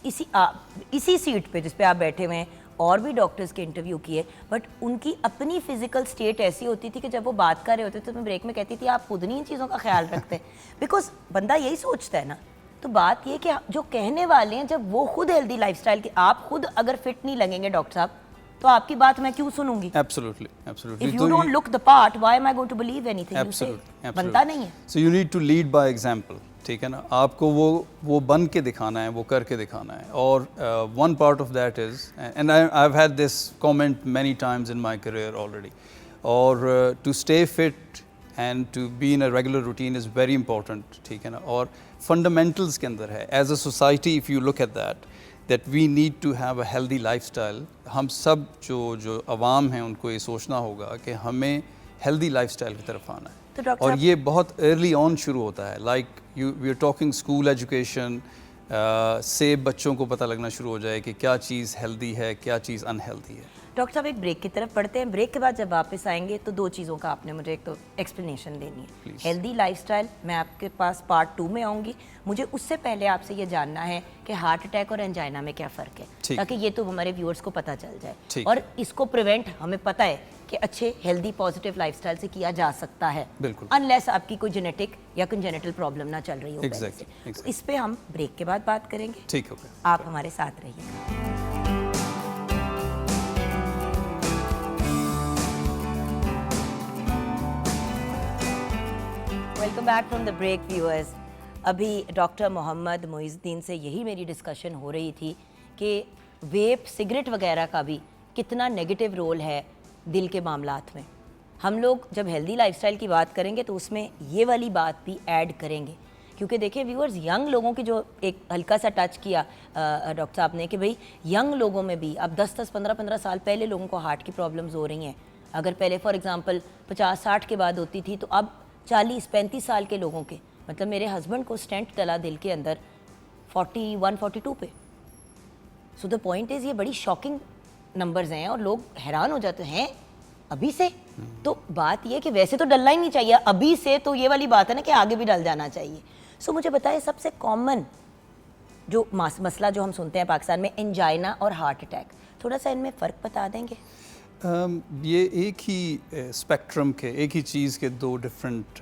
इसी सीट पे जिस पे आप बैठे हुए हैं और भी डॉक्टर्स के इंटरव्यू किए, बट उनकी अपनी फिजिकल स्टेट ऐसी होती थी कि जब वो बात कर रहे होते तो मैं ब्रेक में कहती थी आप खुद नहीं इन चीज़ों का ख्याल रखते। बिकॉज बंदा यही सोचता है ना। तो बात ये कि जो कहने वाले हैं, जब वो खुद हेल्दी लाइफस्टाइल के, आप खुद अगर फिट नहीं लगेंगे डॉक्टर साहब, तो आपकी बात मैं क्यों सुनूंगी? Absolutely, absolutely. If you don't look the part, why am I going to believe anything you say? बनता नहीं है। So you need to lead by example, ठीक है ना। आपको वो बन के दिखाना है, वो करके दिखाना है। और one part of that is, and I have had this comment many times in my career already, और to stay fit and to be in a regular routine is very important, ठीक है ना। और फंडामेंटल्स के अंदर है as a society, if you look at that we need to have a healthy lifestyle. हम सब जो अवाम हैं उनको ये सोचना होगा कि हमें हेल्दी लाइफस्टाइल की तरफ आना है। तो डॉक्टर और ये बहुत अर्ली ऑन शुरू होता है। Like we are talking school education से बच्चों को पता लगना शुरू हो जाए कि क्या चीज़ हेल्दी है, क्या चीज़ अनहेल्दी है। डॉक्टर साहब एक ब्रेक की तरफ पढ़ते हैं। ब्रेक के बाद जब वापस आएंगे तो दो चीज़ों का आपने मुझे एक तो एक्सप्लेनेशन देनी है। हेल्दी लाइफस्टाइल मैं आपके पास पार्ट 2 में आऊँगी। मुझे उससे पहले आपसे ये जानना है कि हार्ट अटैक और एंजाइना में क्या फ़र्क है, ताकि ये तो हमारे व्यूअर्स को पता चल जाए। और इसको प्रिवेंट हमें पता है कि अच्छे हेल्दी पॉजिटिव लाइफस्टाइल से किया जा सकता है, बिल्कुल, अनलेस आपकी कोई जेनेटिक या कंजेनिटल प्रॉब्लम ना चल रही हो। exactly. इस पे हम ब्रेक के बाद बात करेंगे। ठीक है, आप हमारे साथ रहिएगा। Welcome back from the break viewers. अभी डॉक्टर मोहम्मद मोइज़ुद्दीन से यही मेरी डिस्कशन हो रही थी कि वेप, सिगरेट वगैरह का भी कितना नेगेटिव रोल है दिल के मामलात में। हम लोग जब हेल्दी लाइफस्टाइल की बात करेंगे तो उसमें ये वाली बात भी ऐड करेंगे, क्योंकि देखिए व्यूअर्स, यंग लोगों की जो एक हल्का सा टच किया डॉक्टर साहब ने कि भाई यंग लोगों में भी अब 10-10, 15-15 साल पहले लोगों को हार्ट की प्रॉब्लम्स हो रही हैं। अगर पहले फॉर एग्जांपल 50-60 के बाद होती थी, तो अब 40-35 साल के लोगों के, मतलब मेरे हस्बैंड को स्टेंट डला दिल के अंदर 41-42 पे। सो द पॉइंट इज़ ये बड़ी शॉकिंग नंबर्स हैं और लोग हैरान हो जाते हैं अभी से। तो बात ये कि वैसे तो डलना ही नहीं चाहिए अभी से, तो ये वाली बात है ना कि आगे भी डल जाना चाहिए। सो मुझे बताएं सबसे कॉमन जो मसला जो हम सुनते हैं पाकिस्तान में, एंजाइना और हार्ट अटैक, थोड़ा सा इनमें फ़र्क बता देंगे? ये एक ही स्पेक्ट्रम के, एक ही चीज़ के दो डिफरेंट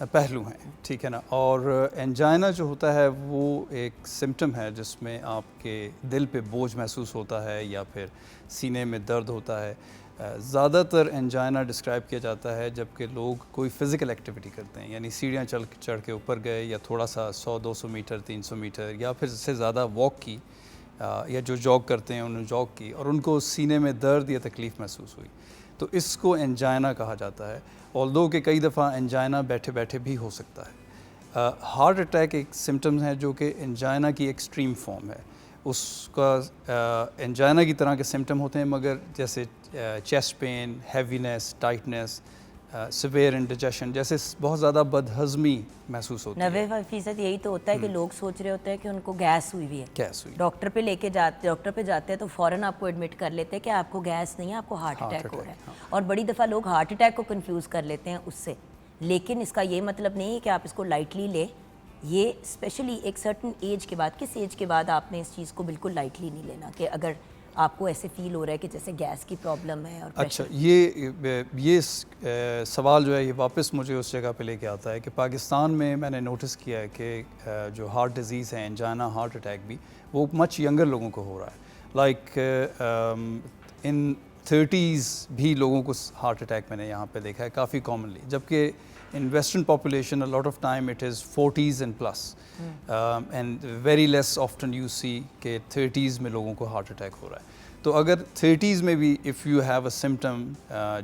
पहलू हैं, ठीक है ना। और एंजाइना जो होता है वो एक सिम्टम है जिसमें आपके दिल पे बोझ महसूस होता है या फिर सीने में दर्द होता है। ज़्यादातर एंजाइना डिस्क्राइब किया जाता है जबकि लोग कोई फ़िज़िकल एक्टिविटी करते हैं, यानी सीढ़ियाँ चढ़ के ऊपर गए या थोड़ा सा 100-200 मीटर 300 मीटर या फिर इससे ज़्यादा वॉक की, या जो जॉग करते हैं उन्होंने जॉग की और उनको सीने में दर्द या तकलीफ़ महसूस हुई, तो इसको एंजाइना कहा जाता है। ऑल्दो कि कई दफ़ा एंजाइना बैठे बैठे भी हो सकता है। हार्ट अटैक एक सिम्टम है जो कि एंजाइना की एक्सट्रीम फॉर्म है। उसका एंजाइना की तरह के सिम्टम होते हैं मगर जैसे chest pain, heaviness, tightness, severe indigestion, जैसे बहुत ज़्यादा बदहज़मी महसूस होती है। 90% यही तो होता है कि लोग सोच रहे होते हैं कि उनको गैस हुई हुई है, गैस हुई, डॉक्टर पे जाते हैं तो फ़ौरन आपको एडमिट कर लेते हैं कि आपको गैस नहीं है, आपको हार्ट अटैक हो रहा है। हाँ। और बड़ी दफ़ा लोग हार्ट अटैक को कंफ्यूज कर लेते हैं उससे, लेकिन इसका ये मतलब नहीं है कि आप इसको लाइटली लें। ये स्पेशली एक सर्टन एज के बाद, किस एज के बाद आपने इस चीज़ को बिल्कुल लाइटली नहीं लेना कि अगर आपको ऐसे फील हो रहा है कि जैसे गैस की प्रॉब्लम है और अच्छा, ये सवाल जो है ये वापस मुझे उस जगह पे लेके आता है कि पाकिस्तान में मैंने नोटिस किया है कि जो हार्ट डिज़ीज़ है, एंजाइना, हार्ट अटैक भी, वो मच यंगर लोगों को हो रहा है। लाइक इन 30s भी लोगों को हार्ट अटैक मैंने यहाँ पे देखा है काफ़ी कॉमनली, जबकि in Western population a lot of time it is 40s and plus, and very less often you see कि 30s में लोगों को हार्ट अटैक हो रहा है। तो अगर 30s में भी if you have a symptom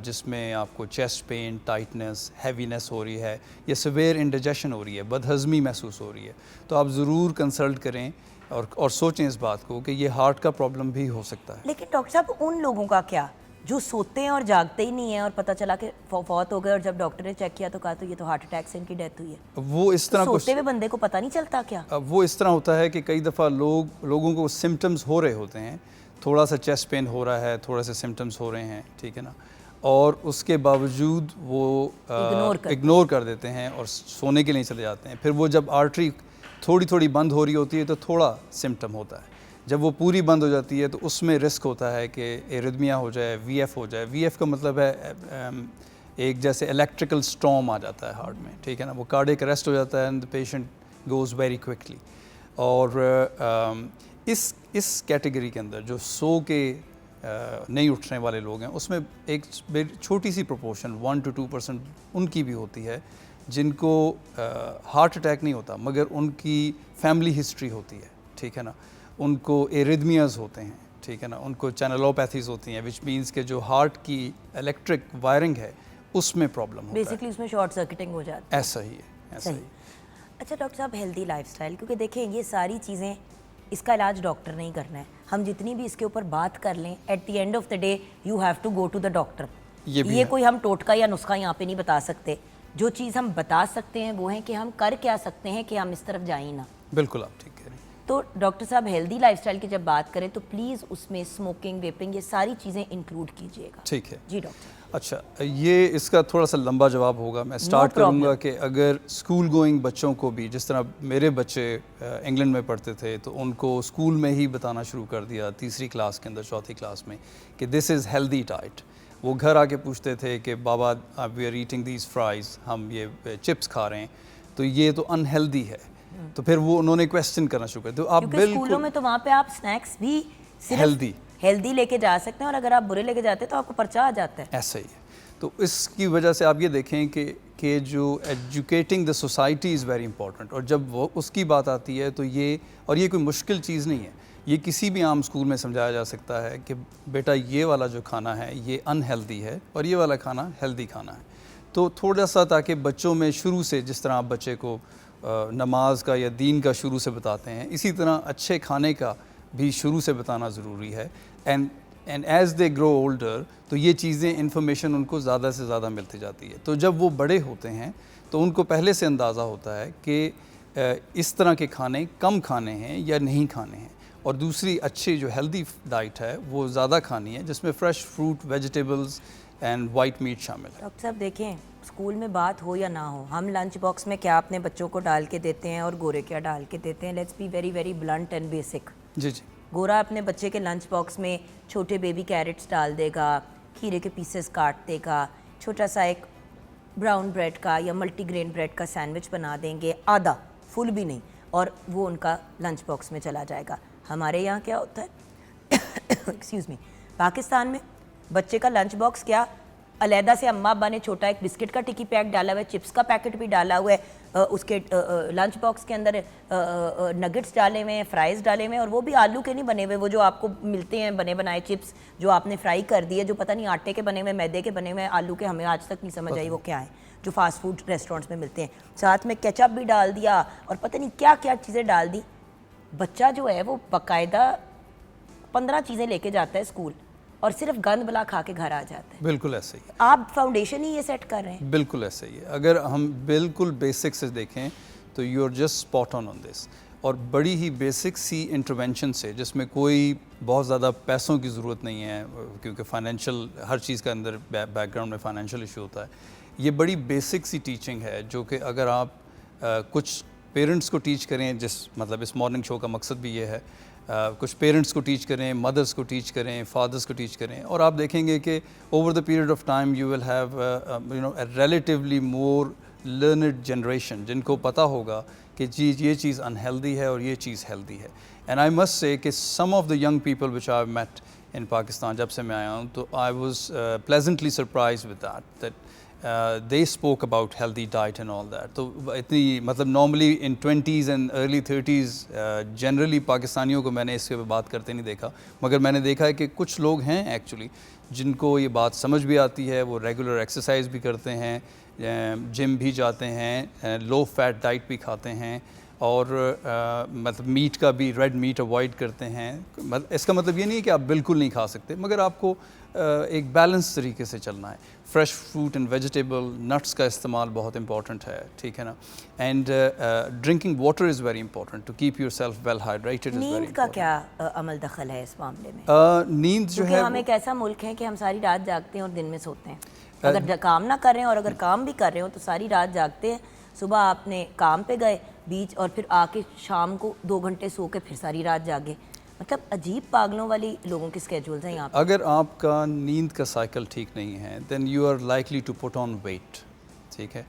जिसमें आपको चेस्ट पेन, टाइटनेस, हैवीनेस हो रही है या severe indigestion हो रही है, बदहज़मी महसूस हो रही है, तो आप ज़रूर कंसल्ट करें और सोचें इस बात को कि ये हार्ट का प्रॉब्लम भी हो सकता है। लेकिन डॉक्टर साहब उन लोगों का क्या जो सोते हैं और जागते ही नहीं है और पता चला कि फौत हो गए और जब डॉक्टर ने चेक किया तो कहा तो ये तो हार्ट अटैक से इनकी डेथ हुई है? वो इस तरह सोते हुए बंदे को पता नहीं चलता क्या? वो इस तरह होता है कि कई दफ़ा लोगों को सिम्टम्स हो रहे होते हैं, थोड़ा सा चेस्ट पेन हो रहा है, थोड़ा सा सिम्टम्स हो रहे हैं, ठीक है ना, और उसके बावजूद वो इग्नोर कर देते हैं और सोने के लिए चले जाते हैं। फिर वो जब आर्टरी थोड़ी थोड़ी बंद हो रही होती है तो थोड़ा सिम्टम होता है, जब वो पूरी बंद हो जाती है तो उसमें रिस्क होता है कि एरिथमिया हो जाए, वीएफ हो जाए। वीएफ का मतलब है एक जैसे इलेक्ट्रिकल स्टॉर्म आ जाता है हार्ट में, ठीक है ना, वो कार्डियक अरेस्ट हो जाता है and the patient goes very quickly. और इस कैटेगरी के अंदर जो सो के नहीं उठने वाले लोग हैं उसमें एक छोटी सी प्रोपोर्शन 1 to 2% उनकी भी होती है जिनको हार्ट अटैक नहीं होता मगर उनकी फैमिली हिस्ट्री होती है, ठीक है ना, उनको एरिथमियाज होते हैं, ठीक है ना, उनको चैनलोपैथीज होती हैं, विच मीन्स के जो हार्ट की इलेक्ट्रिक वायरिंग है उसमें प्रॉब्लम होता है, बेसिकली उसमें शॉर्ट सर्किटिंग हो जाती है। ऐसा ही है, ऐसा ही। अच्छा डॉक्टर साहब, हेल्दी लाइफस्टाइल, क्योंकि देखें ये सारी चीज़ें, इसका इलाज डॉक्टर नहीं करना है, हम जितनी भी इसके ऊपर बात कर लें, at the end of the day you have to go to the doctor. ये कोई हम टोटका या नुस्खा यहाँ पे नहीं बता सकते। जो चीज़ हम बता सकते हैं वो है कि हम कर क्या सकते हैं कि हम इस तरफ जाएं ना। बिल्कुल, आप ठीक कह रहे हैं। तो डॉक्टर साहब हेल्दी लाइफस्टाइल की जब बात करें तो प्लीज़ उसमें स्मोकिंग, वेपिंग, ये सारी चीज़ें इंक्लूड कीजिएगा। ठीक है जी डॉक्टर। अच्छा, ये इसका थोड़ा सा लंबा जवाब होगा। मैं स्टार्ट करूँगा कि अगर स्कूल गोइंग बच्चों को भी, जिस तरह मेरे बच्चे इंग्लैंड में पढ़ते थे तो उनको स्कूल में ही बताना शुरू कर दिया 3री क्लास के अंदर, 4थी क्लास में, कि दिस इज़ हेल्दी डाइट। वो घर आके पूछते थे कि बाबा we are eating these fries, हम ये चिप्स खा रहे हैं तो ये तो अनहेल्दी है। तो फिर वो उन्होंने क्वेश्चन करना शुरू कर, तो आप बिल्कुल स्कूलों में तो वहाँ पे आप स्नैक्स भी हेल्दी लेके जा सकते हैं और अगर आप बुरे लेके जाते हैं तो आपको पर्चा आ जाता है। ऐसा ही है। तो इसकी वजह से आप ये देखें कि जो educating the society is very important, और जब वो उसकी बात आती है तो ये कोई मुश्किल चीज़ नहीं है, ये किसी भी आम स्कूल में समझाया जा सकता है कि बेटा ये वाला जो खाना है ये अनहेल्दी है और ये वाला खाना हेल्दी खाना है। तो थोड़ा सा ताकि बच्चों में शुरू से, जिस तरह आप बच्चे को नमाज का या दीन का शुरू से बताते हैं, इसी तरह अच्छे खाने का भी शुरू से बताना ज़रूरी है। And and as they grow older तो ये चीज़ें इन्फॉर्मेशन उनको ज़्यादा से ज़्यादा मिलती जाती है। तो जब वो बड़े होते हैं तो उनको पहले से अंदाज़ा होता है कि इस तरह के खाने कम खाने हैं या नहीं खाने हैं, और दूसरी अच्छी जो हेल्दी डाइट है वो ज़्यादा खानी है, जिसमें fresh fruit, vegetables and white meet शामिल है। डॉक्टर साहब देखें, स्कूल में बात हो या ना हो, हम लंच बॉक्स में क्या अपने बच्चों को डाल के देते हैं और गोरे क्या डाल के देते हैं। Let's be very very blunt and basic. जी जी। गोरा अपने बच्चे के लंच बॉक्स में छोटे बेबी कैरेट्स डाल देगा, खीरे के पीसेस काट देगा, छोटा सा एक ब्राउन ब्रेड का या मल्टीग्रेन ब्रेड का सैंडविच बना देंगे, आधा, फुल भी नहीं, और वो उनका लंच बॉक्स में चला जाएगा। हमारे यहाँ क्या होता है एक्सक्यूज़ मी, पाकिस्तान में बच्चे का लंच बॉक्स क्या, अलहदा से अम्मा अब्बा ने छोटा एक बिस्किट का टिकी पैक डाला हुआ है, चिप्स का पैकेट भी डाला हुआ है, उसके लंच बॉक्स के अंदर नगेट्स डाले हुए हैं, फ्राइज़ डाले हुए हैं, और वो भी आलू के नहीं बने हुए, वो जो आपको मिलते हैं बने बनाए चिप्स जो आपने फ्राई कर दिए, जो पता नहीं आटे के बने हुए, मैदे के बने हुए, आलू के, हमें आज तक नहीं समझ आई वो क्या है, जो फास्ट फूड रेस्टोरेंट्स में मिलते हैं। साथ में केचप भी डाल दिया और पता नहीं क्या क्या चीज़ें डाल दी। बच्चा जो है वो बाकायदा 15 चीज़ें लेके जाता है स्कूल और सिर्फ गंद बला खा के घर आ जाता है। बिल्कुल ऐसे ही है। आप फाउंडेशन ही ये सेट कर रहे हैं। बिल्कुल ऐसे ही है। अगर हम बिल्कुल बेसिक से देखें तो you are just spot on this, और बड़ी ही बेसिक सी इंटरवेंशन से, जिसमें कोई बहुत ज़्यादा पैसों की ज़रूरत नहीं है, क्योंकि फाइनेंशियल हर चीज़ का अंदर बैकग्राउंड में फाइनेंशियल इशू होता है। ये बड़ी बेसिक सी टीचिंग है जो कि अगर आप कुछ पेरेंट्स को टीच करें, मतलब इस मॉर्निंग शो का मकसद भी ये है, कुछ पेरेंट्स को टीच करें, मदर्स को टीच करें, फादर्स को टीच करें, और आप देखेंगे कि over the period of time you will have a relatively more learned generation, जिनको पता होगा कि जी ये चीज़ अनहेल्दी है और ये चीज़ हेल्दी है। एंड आई मस्ट से कि some of the young people which I met in Pakistan, जब से मैं आया हूँ, तो I was pleasantly surprise with that they spoke about healthy diet and all that. तो इतनी मतलब normally in 20s and early 30s generally पाकिस्तानियों को मैंने इसके बात करते नहीं देखा, मगर मैंने देखा है कि कुछ लोग हैं एक्चुअली जिनको ये बात समझ भी आती है, वो रेगुलर एक्सरसाइज भी करते हैं, जिम भी जाते हैं, लो फैट डाइट भी खाते हैं, और मतलब मीट का भी, रेड मीट अवॉइड करते हैं। इसका मतलब ये नहीं है कि आप बिल्कुल नहीं खा सकते, मगर आपको एक बैलेंस तरीके से चलना है। Fresh fruit and vegetable, nuts का इस्तेमाल बहुत इंपॉर्टेंट है, ठीक है ना। And drinking water is very important to keep yourself well hydrated. नींद का क्या अमल दखल है इस मामले में? नींद जो है, हम एक ऐसा मुल्क है कि हम सारी रात जागते हैं और दिन में सोते हैं। अगर काम ना कर रहे हैं और अगर काम भी कर रहे हो तो सारी रात जागते हैं, सुबह आपने काम पे गए बीच, और फिर आके शाम को 2 घंटे सो के फिर सारी रात जागे। मतलब अजीब पागलों वाली लोगों की स्केड्यूल्स हैं यहाँ पे। अगर आपका नींद का साइकिल ठीक नहीं है then you are likely to put on weight, ठीक है।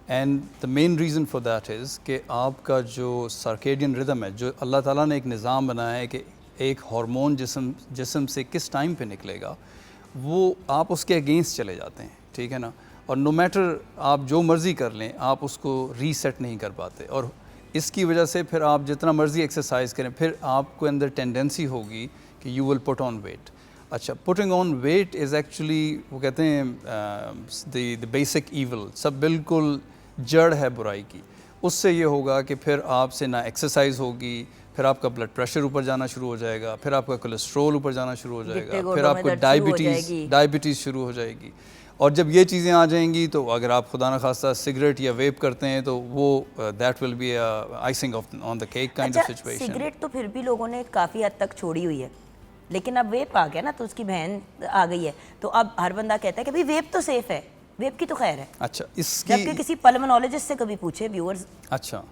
And the main reason for that is कि आपका जो सर्केडियन रिदम है, जो अल्लाह ताला ने एक निज़ाम बनाया है कि एक हार्मोन जिस्म से किस टाइम पे निकलेगा, वो आप उसके अगेंस्ट चले जाते हैं, ठीक है ना। और नो मैटर आप जो मर्ज़ी कर लें, आप उसको रीसेट नहीं कर पाते, और इसकी वजह से फिर आप जितना मर्ज़ी एक्सरसाइज करें, फिर आपको अंदर टेंडेंसी होगी कि you will put on weight. अच्छा, putting on weight is actually, वो कहते हैं द बेसिक ईवल, सब बिल्कुल जड़ है बुराई की। उससे ये होगा कि फिर आपसे ना एक्सरसाइज होगी, फिर आपका ब्लड प्रेशर ऊपर जाना शुरू हो जाएगा, फिर आपका कोलेस्ट्रॉल ऊपर जाना शुरू हो जाएगा, फिर आपको डायबिटीज़ शुरू हो जाएगी। और जब ये चीज़ें आ जाएंगी तो अगर आप खुदा न खास्ता सिगरेट या वेप करते हैं तो वो that will be icing on the cake kind of situation. Cigarette तो फिर भी लोगों ने काफ़ी हद तक छोड़ी हुई है, लेकिन अब वेप आ गया ना, तो उसकी बहन आ गई है, तो अब हर बंदा कहता है कि भाई वेप तो सेफ है, वेप की तो खैर है। अच्छा, इसकी जबकि किसी पल्मोनोलॉजिस्ट से कभी पूछे व्यूअर्स, अच्छा,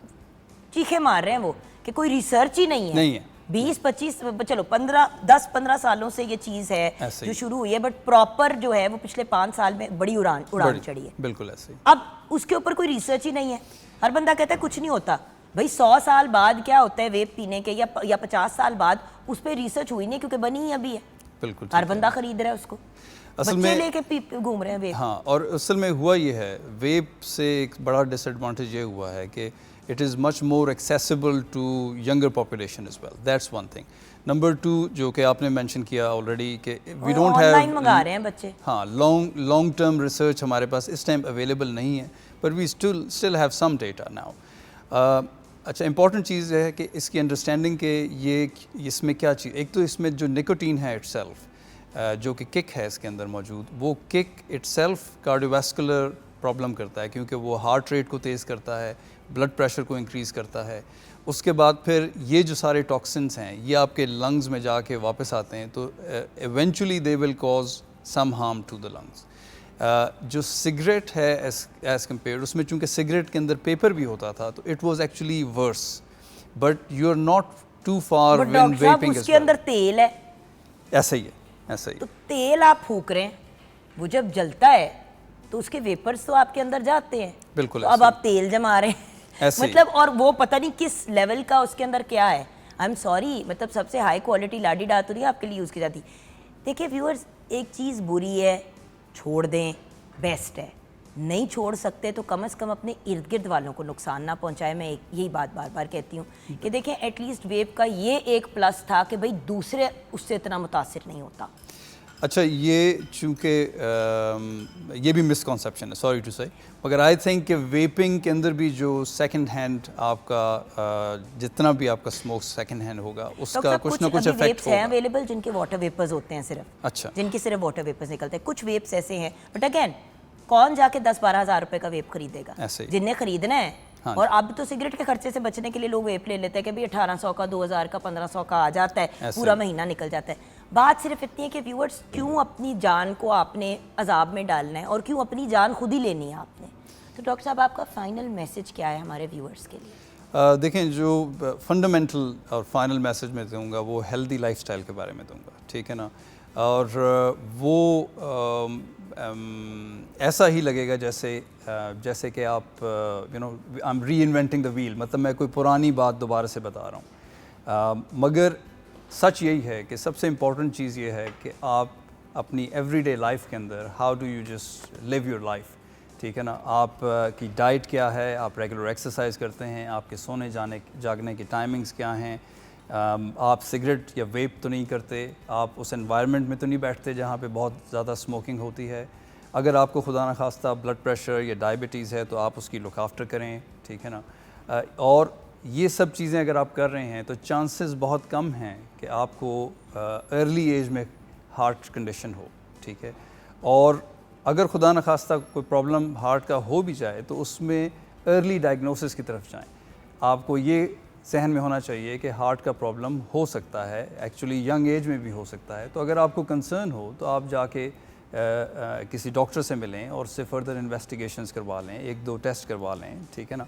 चीखे मार रहे हैं वो कि कोई रिसर्च ही नहीं है। नहीं है। 20-25 चलो 10-15 सालों से ये चीज़ है जो शुरू हुई है, बट प्रॉपर जो है वो पिछले 5 साल में बड़ी उड़ान चढ़ी है। बिल्कुल ऐसे ही। अब उसके ऊपर कोई रिसर्च ही नहीं है। हर बंदा कहता है कुछ नहीं होता। भाई 100 साल बाद क्या होता है वेप पीने के, या 50 साल बाद, उस पर रिसर्च हुई नहीं क्योंकि बनी ही अभी है। बिल्कुल, हर बंदा खरीद रहा है उसको, असल बच्चे में लेके घूम रहे हैं वेप। हाँ, और असल में हुआ ये है, वेप से एक बड़ा डिसएडवांटेज ये हुआ है कि it is much more accessible to younger population as well. That's one thing. Number 2, जो कि आपने mention किया already कि we don't have ऑनलाइन मंगा रहे हैं बच्चे। हाँ, long term research हमारे पास इस टाइम available नहीं है, but we still have some data now. अच्छा, important चीज़ है कि इसकी understanding के ये इसमें क्या चीज़, एक तो इसमें जो निकोटीन है itself, जो कि किक है इसके अंदर मौजूद, वो किक इटसेल्फ कार्डियोवास्कुलर प्रॉब्लम करता है, क्योंकि वो हार्ट रेट को तेज़ करता है, ब्लड प्रेशर को इंक्रीज़ करता है। उसके बाद फिर ये जो सारे टॉक्सिन्स हैं ये आपके लंग्स में जाके वापस आते हैं, तो eventually they will cause some harm to the lungs. जो सिगरेट है एज कम्पेयर, उसमें चूँकि सिगरेट के अंदर पेपर भी होता था, तो it was actually worse, but you are not too far but when doctor साहब वेपिंग। उसके अंदर तेल है, ऐसा ही है, ऐसा ही तो तेल आप फूक रहे हैं, वो जब जलता है तो उसके वेपर्स तो आपके अंदर जाते हैं। बिल्कुल तो अब ऐसे आप तेल जमा रहे हैं ऐसे ही। मतलब, और वो पता नहीं किस लेवल का उसके अंदर क्या है। आई एम सॉरी, मतलब सबसे हाई क्वालिटी लाडी डात नहीं आपके लिए यूज़ की जाती। देखिए व्यूअर्स, एक चीज़ बुरी है छोड़ दें, बेस्ट है। नहीं छोड़ सकते तो कम से कम अपने इर्द गिर्द वालों को नुकसान ना पहुंचाए। मैं यही बात बार बार कहती हूँ कि देखें एटलीस्ट वेप का ये एक प्लस था कि भाई दूसरे उससे इतना मुतासिर नहीं होता। अच्छा, ये चूँकि ये भी मिसकॉन्सेप्शन है, सॉरी टू से, मगर आई थिंक कि वेपिंग के अंदर भी जो सेकंड हैंड आपका जितना भी आपका स्मोक सेकंड हैंड होगा उसका कुछ ना कुछ इफेक्ट हैं होगा। अवेलेबल जिनके वाटर वेपर्स होते हैं सिर्फ, अच्छा, जिनके सिर्फ वाटर वेपर्स निकलते हैं। कुछ वेप्स ऐसे हैं, बट अगेन कौन जाके 10-12 हज़ार रुपए का वेप खरीदेगा? ऐसे ही। जिन्हें खरीदना है। हाँ और अब तो सिगरेट के खर्चे से बचने के लिए लोग वेप ले लेते हैं कि भाई 1800 का, 2000 का, 1500 का आ जाता है, ऐसे पूरा ही। महीना निकल जाता है। बात सिर्फ इतनी है कि व्यूअर्स, क्यों अपनी जान को आपने अजाब में डालना है और क्यों अपनी जान खुद ही लेनी है आपने? तो डॉक्टर साहब, आपका फाइनल मैसेज क्या है हमारे व्यूअर्स के लिए? देखें, जो फंडामेंटल और फाइनल मैसेज मैं दूंगा वो हेल्दी लाइफस्टाइल के बारे में दूंगा, ठीक है ना। और वो ऐसा ही लगेगा जैसे कि आप यू नो आई एम री इन्वेंटिंग द व्हील, मतलब मैं कोई पुरानी बात दोबारा से बता रहा हूँ। मगर सच यही है कि सबसे इम्पॉर्टेंट चीज़ ये है कि आप अपनी एवरीडे लाइफ के अंदर how do you just live your life, ठीक है ना। आप की डाइट क्या है, आप रेगुलर एक्सरसाइज करते हैं, आपके सोने जागने की टाइमिंग्स क्या हैं, आप सिगरेट या वेप तो नहीं करते, आप उस एनवायरनमेंट में तो नहीं बैठते जहाँ पे बहुत ज़्यादा स्मोकिंग होती है। अगर आपको खुदा न खास्ता ब्लड प्रेशर या डायबिटीज़ है तो आप उसकी लुक आफ्टर करें, ठीक है ना। और ये सब चीज़ें अगर आप कर रहे हैं तो चांसेस बहुत कम हैं कि आपको अर्ली एज में हार्ट कंडीशन हो, ठीक है। और अगर खुदा न खास्ता कोई प्रॉब्लम हार्ट का हो भी जाए तो उसमें अर्ली डायग्नोसिस की तरफ जाएं। आपको ये जहन में होना चाहिए कि हार्ट का प्रॉब्लम हो सकता है, एक्चुअली यंग एज में भी हो सकता है। तो अगर आपको कंसर्न हो तो आप जाके किसी डॉक्टर से मिलें और उससे फर्दर इन्वेस्टिगेशंस करवा लें, 1-2 टेस्ट करवा लें, ठीक है ना।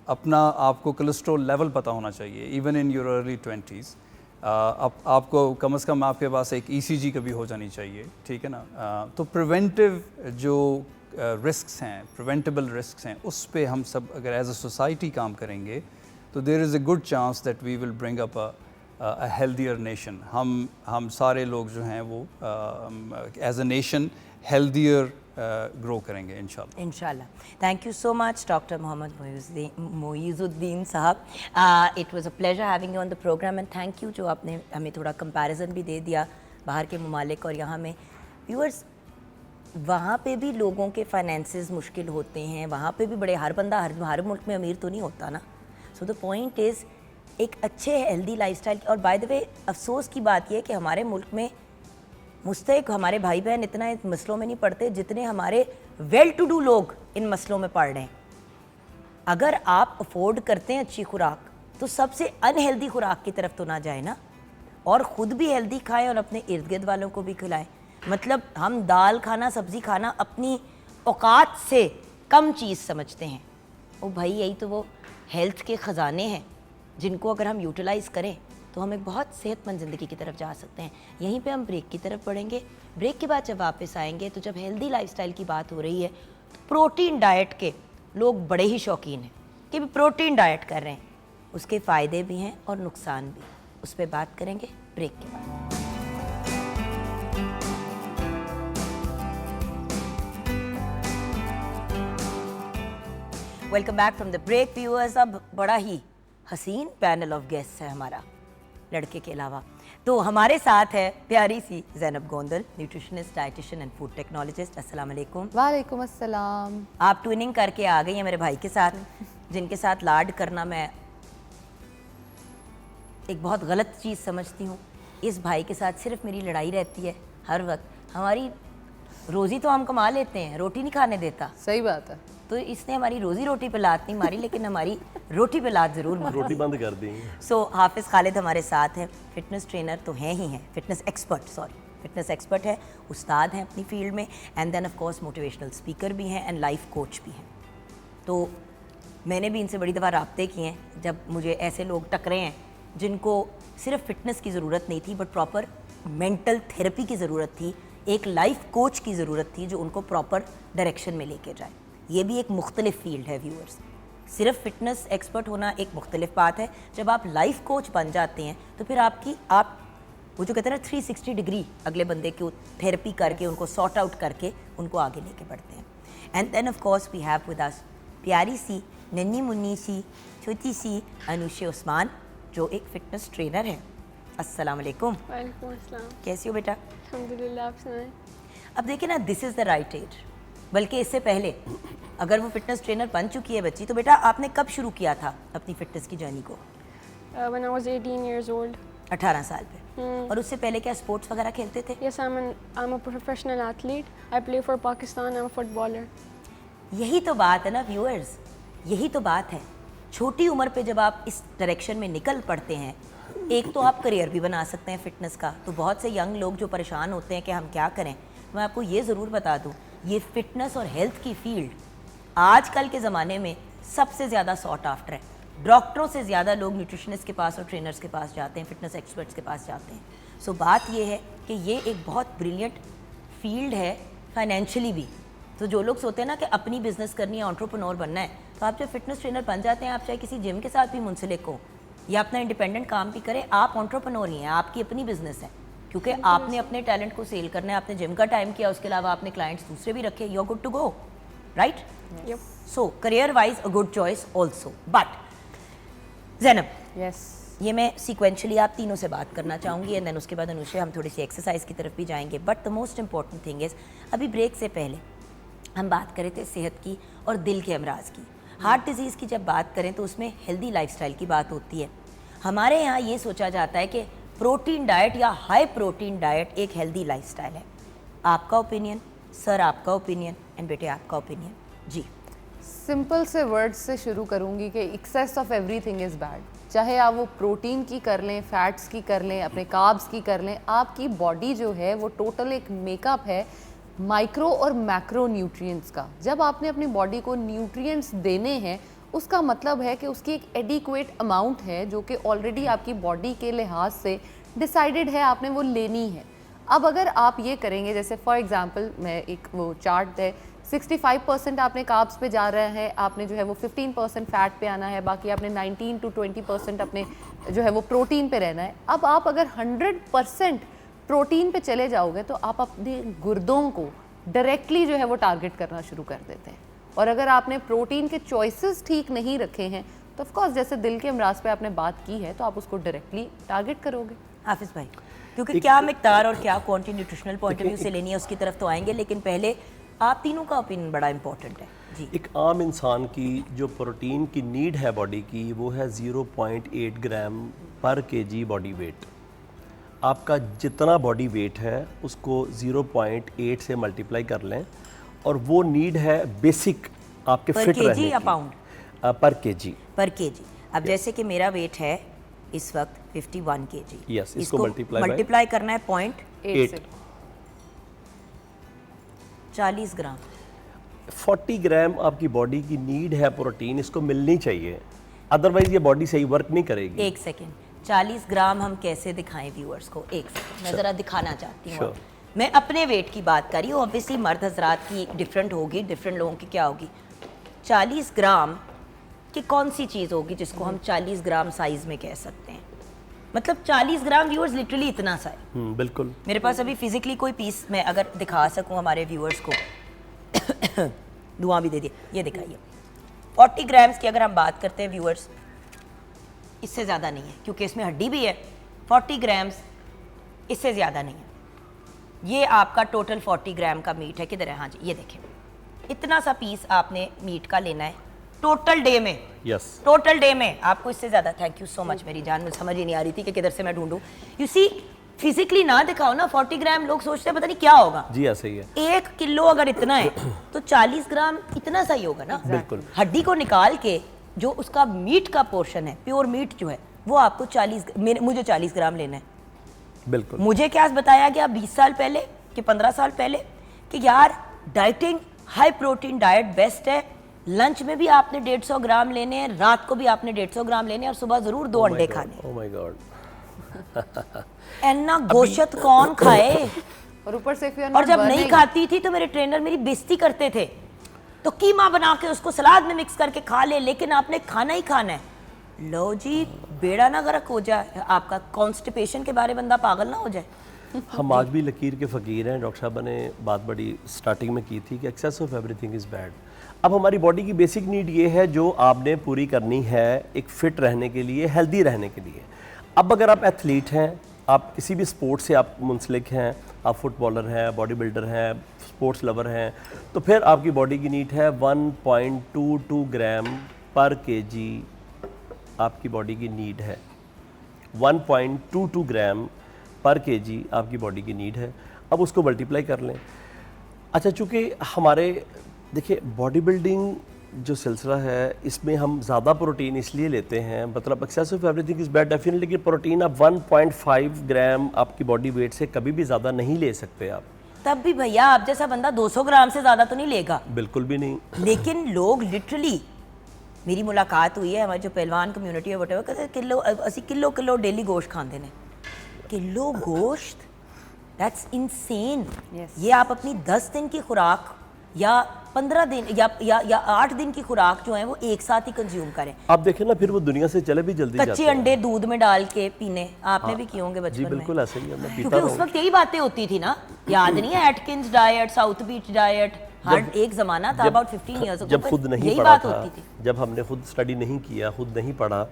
अपना आपको कोलेस्ट्रॉल लेवल पता होना चाहिए even in your early 20s। आपको कम से कम आपके पास एक ECG कभी हो जानी चाहिए, ठीक है ना। तो प्रिवेंटिव जो रिस्क्स हैं, प्रिवेंटेबल रिस्क्स हैं, उस पे हम सब अगर एज अ सोसाइटी काम करेंगे तो there is a good chance that we will bring up a healthier nation. हम सारे लोग जो हैं वो as a nation healthier grow करेंगे इंशाल्लाह। इंशाल्लाह। Thank you so much doctor Mohammad Moizuddin साहब। It was a pleasure having you on the program and thank you जो आपने हमें थोड़ा कंपैरिजन भी दे दिया बाहर के ममालिक और यहाँ में। व्यूअर्स, वहाँ पे भी लोगों के फाइनेंसेस मुश्किल होते हैं, वहाँ पे भी बड़े, हर बंदा हर मुल्क में अमीर तो नहीं होता ना। सो द पॉइंट इज़ एक अच्छे हेल्दी लाइफस्टाइल। और बाय द वे अफसोस की बात यह है कि हमारे मुल्क में मुस्तैक हमारे भाई बहन इतना इन मसलों में नहीं पढ़ते जितने हमारे वेल टू डू लोग इन मसलों में पढ़ रहे हैं। अगर आप अफोर्ड करते हैं अच्छी खुराक तो सबसे अनहेल्दी खुराक की तरफ तो ना जाए ना, और ख़ुद भी हेल्दी खाएं और अपने इर्द गिर्द वालों को भी खिलाएं। मतलब हम दाल खाना, सब्ज़ी खाना अपनी औकात से कम चीज़ समझते हैं। ओ भाई, यही तो वो हेल्थ के ख़जाने हैं जिनको अगर हम यूटिलाइज़ करें तो हम एक बहुत सेहतमंद ज़िंदगी की तरफ जा सकते हैं। यहीं पे हम ब्रेक की तरफ बढ़ेंगे। ब्रेक के बाद जब वापस आएंगे तो जब हेल्दी लाइफस्टाइल की बात हो रही है तो प्रोटीन डाइट के लोग बड़े ही शौकीन हैं कि भी प्रोटीन डाइट कर रहे हैं, उसके फ़ायदे भी हैं और नुकसान भी। उस पर बात करेंगे ब्रेक के बाद। Welcome back from the break viewers. अब बड़ा ही हसीन पैनल ऑफ गेस्ट है हमारा, लड़के के अलावा। तो हमारे साथ है प्यारी सी Zainab Gondal, nutritionist, dietitian and food technologist. अस्सलाम वालेकुम। वालेकुम अस्सलाम। आप ट्विनिंग करके आ गई हैं मेरे भाई के साथ, जिनके साथ लाड करना मैं एक बहुत गलत चीज़ समझती हूँ। इस भाई के साथ सिर्फ मेरी लड़ाई रहती है हर वक्त। हमारी रोज़ी तो हम कमा लेते हैं, रोटी नहीं खाने देता। सही बात है। तो इसने हमारी रोज़ी रोटी पे लात नहीं मारी, लेकिन हमारी रोटी पे लात ज़रूर मारी। रोटी बंद कर दी। सो हाफिज़ खालिद हमारे साथ हैं, फिटनेस ट्रेनर तो हैं ही हैं, फिटनेस एक्सपर्ट है, उस्ताद हैं अपनी फील्ड में, and then of course motivational speaker भी हैं एंड लाइफ कोच भी हैं। तो मैंने भी इनसे बड़ी दफ़ा राब्ते किए हैं जब मुझे ऐसे लोग टकरे हैं जिनको सिर्फ फिटनेस की ज़रूरत नहीं थी बट प्रॉपर मेंटल थेरेपी की ज़रूरत थी, एक लाइफ कोच की ज़रूरत थी जो उनको प्रॉपर डायरेक्शन में लेके जाए। ये भी एक मुख्तलिफ फील्ड है व्यूअर्स। सिर्फ फिटनेस एक्सपर्ट होना एक मुख्तलिफ बात है, जब आप लाइफ कोच बन जाते हैं तो फिर आप वो जो कहते हैं ना 360 डिग्री अगले बंदे की थेरेपी करके उनको सॉर्ट आउट करके उनको आगे लेके बढ़ते हैं। And then of course we have with us प्यारी सी नन्ही मुन्नी सी छोटी सी अनुशे उस्मान जो एक फ़िटनेस ट्रेनर है। अस्सलाम वालेकुम। वालेकुम अस्सलाम। कैसी हो बेटा? अल्हम्दुलिल्लाह, आप सुनाएं। अब देखिए ना, this is the right age. बल्कि इससे पहले अगर वो फिटनेस ट्रेनर बन चुकी है बच्ची, तो बेटा आपने कब शुरू किया था अपनी फ़िटनेस की जर्नी को? When I was 18 years old. 18 साल पे। और उससे पहले क्या स्पोर्ट्स वगैरह खेलते थे? Yes, I'm a professional athlete. I play for Pakistan. I'm a footballer. यही तो बात है ना व्यूअर्स, यही तो बात है। छोटी उम्र पे जब आप इस डायरेक्शन में निकल पड़ते हैं, एक तो आप करियर भी बना सकते हैं फिटनेस का। तो बहुत से यंग लोग जो परेशान होते हैं कि हम क्या करें, मैं आपको ये ज़रूर बता दूं, ये फिटनेस और हेल्थ की फील्ड आजकल के ज़माने में सबसे ज़्यादा सॉट आफ्टर है। डॉक्टरों से ज़्यादा लोग न्यूट्रिशनिस्ट के पास और ट्रेनर्स के पास जाते हैं, फिटनेस एक्सपर्ट्स के पास जाते हैं। सो बात ये है कि ये एक बहुत ब्रिलियंट फील्ड है फाइनेंशियली भी। तो जो लोग सोचते हैं ना कि अपनी बिजनेस करनी है, एंटरप्रेन्योर बनना है, तो आप जब फिटनेस ट्रेनर बन जाते हैं, आप चाहे किसी जिम के साथ भी मुंसलिक हो या अपना इंडिपेंडेंट काम भी करें, आप एंटरप्रेन्योर ही हैं, आपकी अपनी बिजनेस है। क्योंकि आपने अपने टैलेंट को सेल करना है, आपने जिम का टाइम किया, उसके अलावा आपने क्लाइंट्स दूसरे भी रखे, you are good to go, right? Yep. So career wise a good choice also. But Zainab, yes. ये मैं सीक्वेंशली आप तीनों से बात करना चाहूँगी एंड देन उसके बाद अनुषे हम थोड़ी सी एक्सरसाइज की तरफ भी जाएंगे। But the most important thing is, अभी ब्रेक से पहले हम बात कर रहे थे सेहत की और दिल के अमराज की। हार्ट डिजीज़ की जब बात करें तो उसमें हेल्दी लाइफस्टाइल की बात होती है। हमारे यहाँ ये सोचा जाता है कि प्रोटीन डाइट या हाई प्रोटीन डाइट एक हेल्दी लाइफस्टाइल है। आपका ओपिनियन सर, आपका ओपिनियन एंड बेटे आपका ओपिनियन जी। सिंपल से वर्ड्स से शुरू करूंगी कि excess of everything is bad. चाहे आप वो प्रोटीन की कर लें, फैट्स की कर लें, अपने कार्ब्स की कर लें, आपकी बॉडी जो है वो टोटल एक मेकअप है माइक्रो और मैक्रो न्यूट्रिएंट्स का। जब आपने अपनी बॉडी को न्यूट्रिएंट्स देने हैं, उसका मतलब है कि उसकी एक एडिक्वेट अमाउंट है जो कि ऑलरेडी आपकी बॉडी के लिहाज से डिसाइडेड है, आपने वो लेनी है। अब अगर आप ये करेंगे, जैसे फॉर एग्जांपल मैं एक वो चार्ट है, 65% आपने कार्ब्स पे जा रहे हैं, आपने जो है वो 15% फैट पे आना है, बाकी आपने 19 to 20% अपने जो है वो प्रोटीन पे रहना है। अब आप अगर 100% प्रोटीन पे चले जाओगे तो आप अपने गुर्दों को डायरेक्टली जो है वो टारगेट करना शुरू कर देते हैं। और अगर आपने प्रोटीन के चॉइसेस ठीक नहीं रखे हैं तो ऑफकोर्स जैसे दिल के अमराज पे आपने बात की है तो आप उसको डायरेक्टली टारगेट करोगे। हाफिज़ भाई, क्योंकि क्या मिकदार और क्या quantity nutritional point of view से लेनी है उसकी तरफ तो आएंगे, लेकिन पहले आप तीनों का ओपिनियन बड़ा इंपॉर्टेंट है जी। एक आम इंसान की जो प्रोटीन की नीड है बॉडी की, वो है 0.8 ग्राम पर केजी बॉडी वेट। आपका जितना बॉडी वेट है उसको 0.8 से मल्टीप्लाई कर लें और वो नीड है बेसिक आपके पर फिट रहने केजी या की। पाउंड? पर केजी। पर केजी। अब जैसे कि मेरा वेट है इस वक्त 51 केजी। Yes, इसको मल्टीप्लाई करना है 0.8 से 40 ग्राम। 40 ग्राम आपकी बॉडी की नीड है प्रोटीन, इसको मिलनी चाहिए, अदरवाइज ये बॉडी सही वर्क नहीं करेगी। एक सेकेंड, 40 ग्राम हम कैसे दिखाएं व्यूअर्स को? एक सेकेंड, मैं ज़रा दिखाना चाहती हूँ। Sure. मैं अपने वेट की बात कर रही हूँ, ऑब्वियसली मर्द हजरात की डिफरेंट होगी, डिफरेंट लोगों की क्या होगी। 40 ग्राम की कौन सी चीज़ होगी जिसको हम 40 ग्राम साइज़ में कह सकते हैं? मतलब 40 ग्राम व्यूअर्स लिटरली इतना सा है। बिल्कुल। मेरे पास अभी फिजिकली कोई पीस मैं अगर दिखा सकूं हमारे व्यूअर्स को दुआ भी दे दिए, ये दिखाइए। 40 ग्राम्स की अगर हम बात करते हैं व्यूअर्स, इससे ज़्यादा नहीं है क्योंकि इसमें हड्डी भी है। 40 ग्राम्स इससे ज़्यादा नहीं है। ये आपका टोटल 40 ग्राम का मीट है। किधर है? हाँ जी, ये देखें, इतना सा पीस आपने मीट का लेना है टोटल डे में। यस। टोटल डे में आपको इससे ज़्यादा। थैंक यू सो मच मेरी जान, मुझे समझ ही नहीं आ रही थी कि किधर से मैं ढूंढूं। यू सी फिजिकली ना दिखाओ ना 40 ग्राम, लोग सोचते हैं पता नहीं क्या होगा। जी ऐसे ही है। 1 किलो अगर इतना है तो 40 ग्राम इतना सही होगा ना। बिल्कुल। हड्डी को निकाल के जो उसका मीट का पोर्शन है, प्योर मीट जो है, वो आपको 40 मुझे 40 ग्राम लेना है। बिल्कुल। मुझे क्या बताया गया 20 साल पहले कि 15 साल पहले कि यार dieting high protein diet best है, लंच में भी आपने 150 ग्राम लेने हैं, रात को भी आपने 150 ग्राम लेने हैं, और सुबह जरूर 2 अंडे खाने। Oh my God. एन्ना गोश्त कौन खाए। और ऊपर से फिर और जब नहीं खाती थी तो मेरे ट्रेनर मेरी बेइज्जती करते थे, तो कीमा बना के उसको सलाद में मिक्स करके खा ले, लेकिन आपने खाना ही खाना है। लो जी, बेड़ा ना गर्क हो जाए आपका, कॉन्स्टिपेशन के बारे बंदा पागल ना हो जाए। हम आज भी लकीर के फ़कीर हैं। डॉक्टर साहब ने बात बड़ी स्टार्टिंग में की थी कि excess of everything is bad. अब हमारी बॉडी की बेसिक नीड ये है जो आपने पूरी करनी है एक फ़िट रहने के लिए, हेल्दी रहने के लिए। अब अगर आप एथलीट हैं, आप किसी भी स्पोर्ट्स से आप मुंसलिक हैं, आप फुटबॉलर हैं, बॉडी बिल्डर हैं, स्पोर्ट्स लवर हैं, तो फिर आपकी बॉडी की नीड है 1.22 ग्राम पर केजी। आपकी बॉडी की नीड है 1.22 ग्राम पर केजी आपकी बॉडी की नीड है। अब उसको मल्टीप्लाई कर लें। अच्छा, चूँकि हमारे देखिए बॉडी बिल्डिंग जो सिलसिला है इसमें हम ज़्यादा प्रोटीन इसलिए लेते हैं, मतलब excess of everything is bad definitely, कि प्रोटीन आप 1.5 ग्राम आपकी बॉडी वेट से कभी भी ज़्यादा नहीं ले सकते आप। तब भी भैया आप जैसा बंदा 200 ग्राम से ज़्यादा तो नहीं लेगा। बिल्कुल भी नहीं। लेकिन लोग लिटरली, मेरी मुलाकात हुई है हमारी जो पहलवान कम्युनिटी है वटेवर, कहते किलो असी किलो डेली गोश्त खाते हैं। किलो गोश्त, दैट्स इनसेन। ये आप अपनी 10 दिन की खुराक या 15 दिन या 8 दिन की खुराक जो है वो एक साथ ही कंज्यूम करें। आप देखें ना, फिर वो दुनिया से चले भी जल्दी जाते कच्चे हैं। अंडे दूध में डाल के पीने, आपने भी किए होंगे बचपन जी में। बिल्कुल ऐसे ही है, मैं पीता क्योंकि उस वक्त यही बातें होती थी ना, याद नहीं है Atkins diet, South Beach diet, हर एक जमाना था अबाउट 15 इयर्स अगो, जब खुद नहीं यही पढ़ा बात था, होती थी। जब हमने खुद स्टडी नहीं किया, खुद नहीं पढ़ा,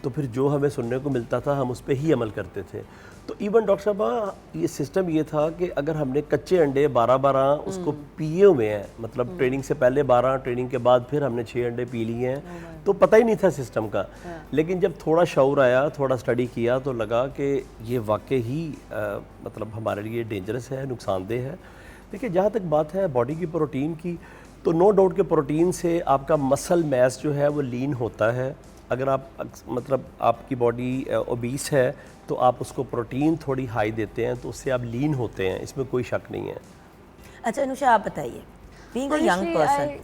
तो फिर जो हमें सुनने को मिलता था हम उस पर ही अमल करते थे। तो इवन डॉक्टर साहब ये सिस्टम ये था कि अगर हमने कच्चे अंडे 12 उसको पिए हुए हैं, मतलब ट्रेनिंग से पहले 12, ट्रेनिंग के बाद फिर हमने 6 अंडे पी लिए हैं, तो पता ही नहीं था सिस्टम का। लेकिन जब थोड़ा शऊर आया, थोड़ा स्टडी किया, तो लगा कि ये वाकई ही मतलब हमारे लिए डेंजरस है, नुकसानदेह है। देखिए जहाँ तक बात है बॉडी की प्रोटीन की, तो नो डाउट के प्रोटीन से आपका मसल मैस जो है वो लीन होता है। अगर आप मतलब आपकी बॉडी ओबीस है तो आप उसको प्रोटीन थोड़ी हाई देते हैं तो उससे आप लीन होते हैं, इसमें कोई शक नहीं है। अच्छा अनुषा, आप बताइए, being a young person,